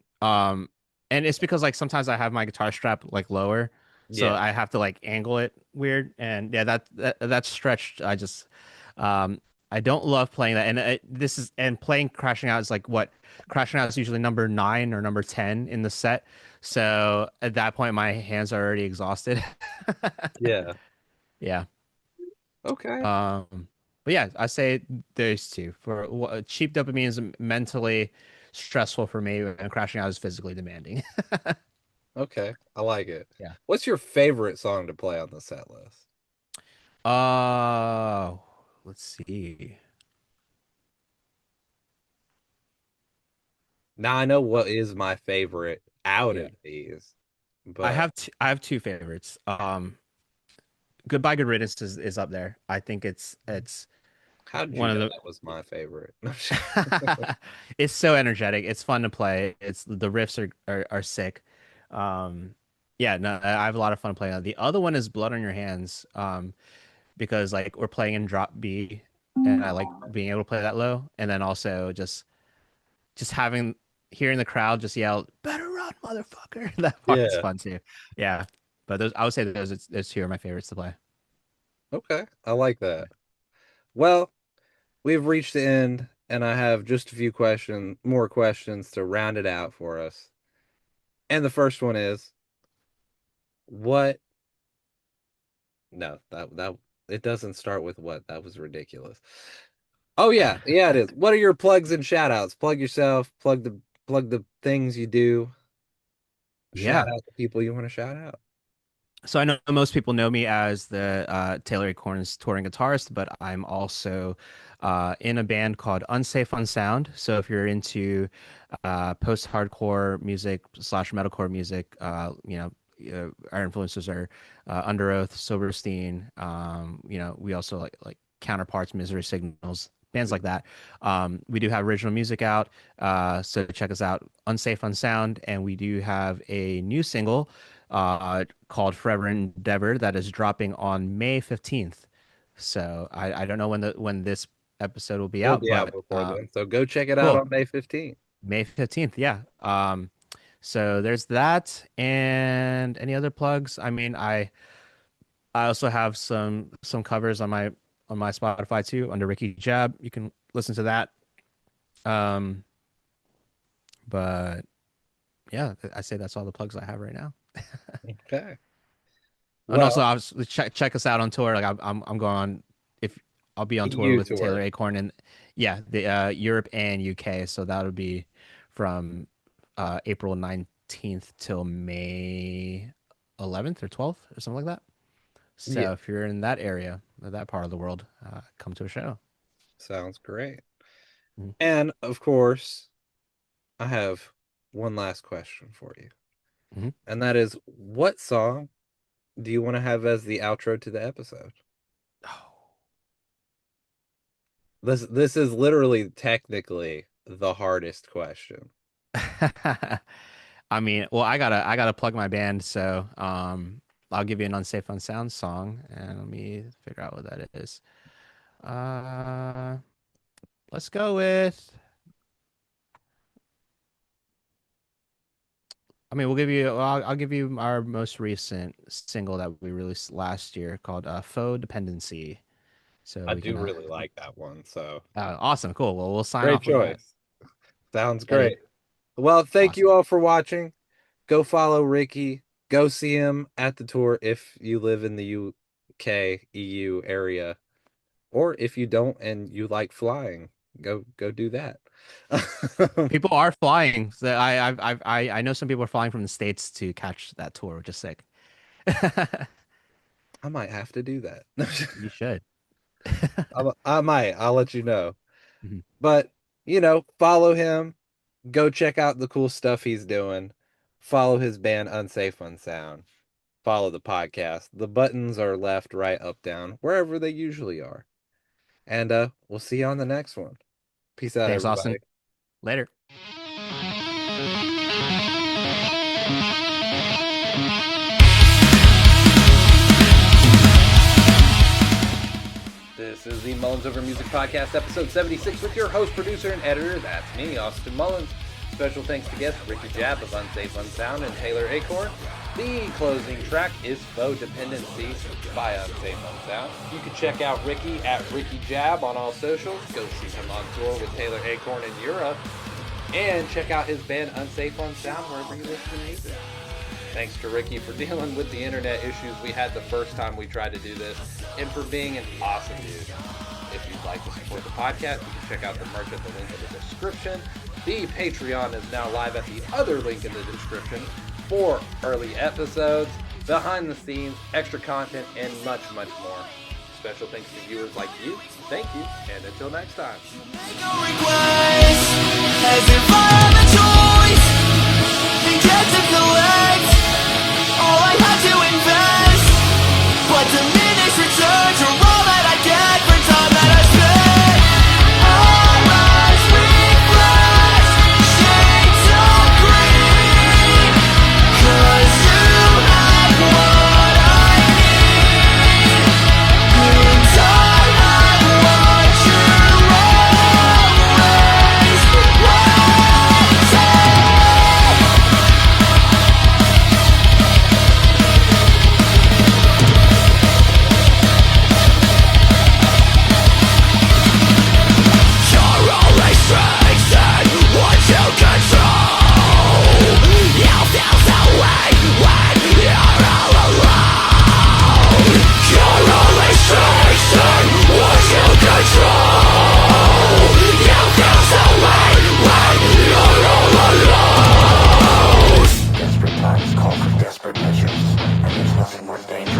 And it's because like sometimes I have my guitar strap like lower, so Yeah, I have to like angle it weird. And yeah, that's stretched. Um, I don't love playing that. And playing Crashing Out is like what Crashing Out is usually number 9 or number 10 in the set. So at that point, my hands are already exhausted. yeah. Yeah. Okay. But yeah, I say those two. For cheap dopamine is mentally stressful for me, and crashing out is physically demanding. Okay. I like it. Yeah. What's your favorite song to play on the set list? Uh, let's see. Now I know what is my favorite out Yeah, of these, but I have two favorites. Goodbye Good Riddance is up there. I think it's how did you one of know the that was my favorite? it's so energetic. It's fun to play. It's the riffs are sick. Um, yeah, no, I have a lot of fun playing that. The other one is Blood on Your Hands. Because like we're playing in drop B and I like being able to play that low and then also just having hearing the crowd just yell better run motherfucker that part's Yeah. fun too. Yeah. But those, I would say that those two are my favorites to play. Okay, I like that. Well, we've reached the end, and I have just a few more questions to round it out for us. And the first one is, what? No, that it doesn't start with what. That was ridiculous. Oh yeah, it is. What are your plugs and shout outs? Plug yourself, plug the things you do, shout Yeah. out the people you want to shout out. So I know most people know me as the Taylor Acorn's touring guitarist, but I'm also in a band called Unsafe Unsound. So if you're into post-hardcore music / metalcore music, our influences are Under Oath, Soberstein. We also like Counterparts, Misery Signals, bands like that. We do have original music out, so check us out, Unsafe Unsound, and we do have a new single called Forever Endeavor that is dropping on May 15th. So I don't know when this episode will be We'll out, be out but before then, so go check it out cool. on May 15th. May 15th, yeah. So there's that, and any other plugs? I mean, I also have some covers on my Spotify too under Ricky Jab. You can listen to that. But yeah, I say that's all the plugs I have right now. Okay. And also, Well, obviously, check us out on tour. Like I'm going on, if I'll be on tour EU with Taylor tour Acorn and yeah, the Europe and UK. So that'll be from April 19th till May 11th or 12th or something like that. So Yeah, if you're in that area, or that part of the world, come to a show. sounds great. Mhm. And of course, I have one last question for you. Mhm. And that is, what song do you want to have as the outro to the episode? This is literally technically the hardest question. I mean, well, I gotta plug my band, so I'll give you an Unsafe Unsound song, and let me figure out what that is. Uh, let's go with. I mean, we'll give you. I'll give you our most recent single that we released last year called "Faux Dependency." So I we do can. really like that one, so Awesome, cool. Well, we'll sign great off with that. choice. Sounds Ready? great. Well, thank you Awesome. all for watching. Go follow Ricky. Go see him at the tour if you live in the UK, EU area. Or if you don't and you like flying, go do that. People are flying. So I know some people are flying from the States to catch that tour, which is sick. I might have to do that. You should. I might. I'll let you know. Mhm. But, follow him. Go check out the cool stuff he's doing. Follow his band Unsafe Unsound. Follow the podcast. The buttons are left, right, up, down, wherever they usually are. And we'll see you on the next one. Peace out, Thanks, everybody. Austin. Later. This is the Mullins Over Music Podcast, episode 76, with your host, producer, and editor. That's me, Austin Mullins. Special thanks to guests Ricky Jab of Unsafe Unsound and Taylor Acorn. The closing track is Faux Dependency by Unsafe Unsound. You can check out Ricky at Ricky Jab on all socials. Go see him on tour with Taylor Acorn in Europe. And check out his band Unsafe Unsound wherever you listen to music. Thanks to Ricky for dealing with the internet issues we had the first time we tried to do this, and for being an awesome dude. If you'd like to support the podcast, you can check out the merch at the link in the description. The Patreon is now live at the other link in the description for early episodes, behind the scenes, extra content, and much, much more. Special thanks to viewers like you. Thank you, and until next time. As if I have a choice, and get to collect all I had to invest, but diminish returns are all that I get for time that I spent. Our eyes reflect shades of green, 'cause you have what I need, and I have what you always wanted. desperate measures, and there's nothing more dangerous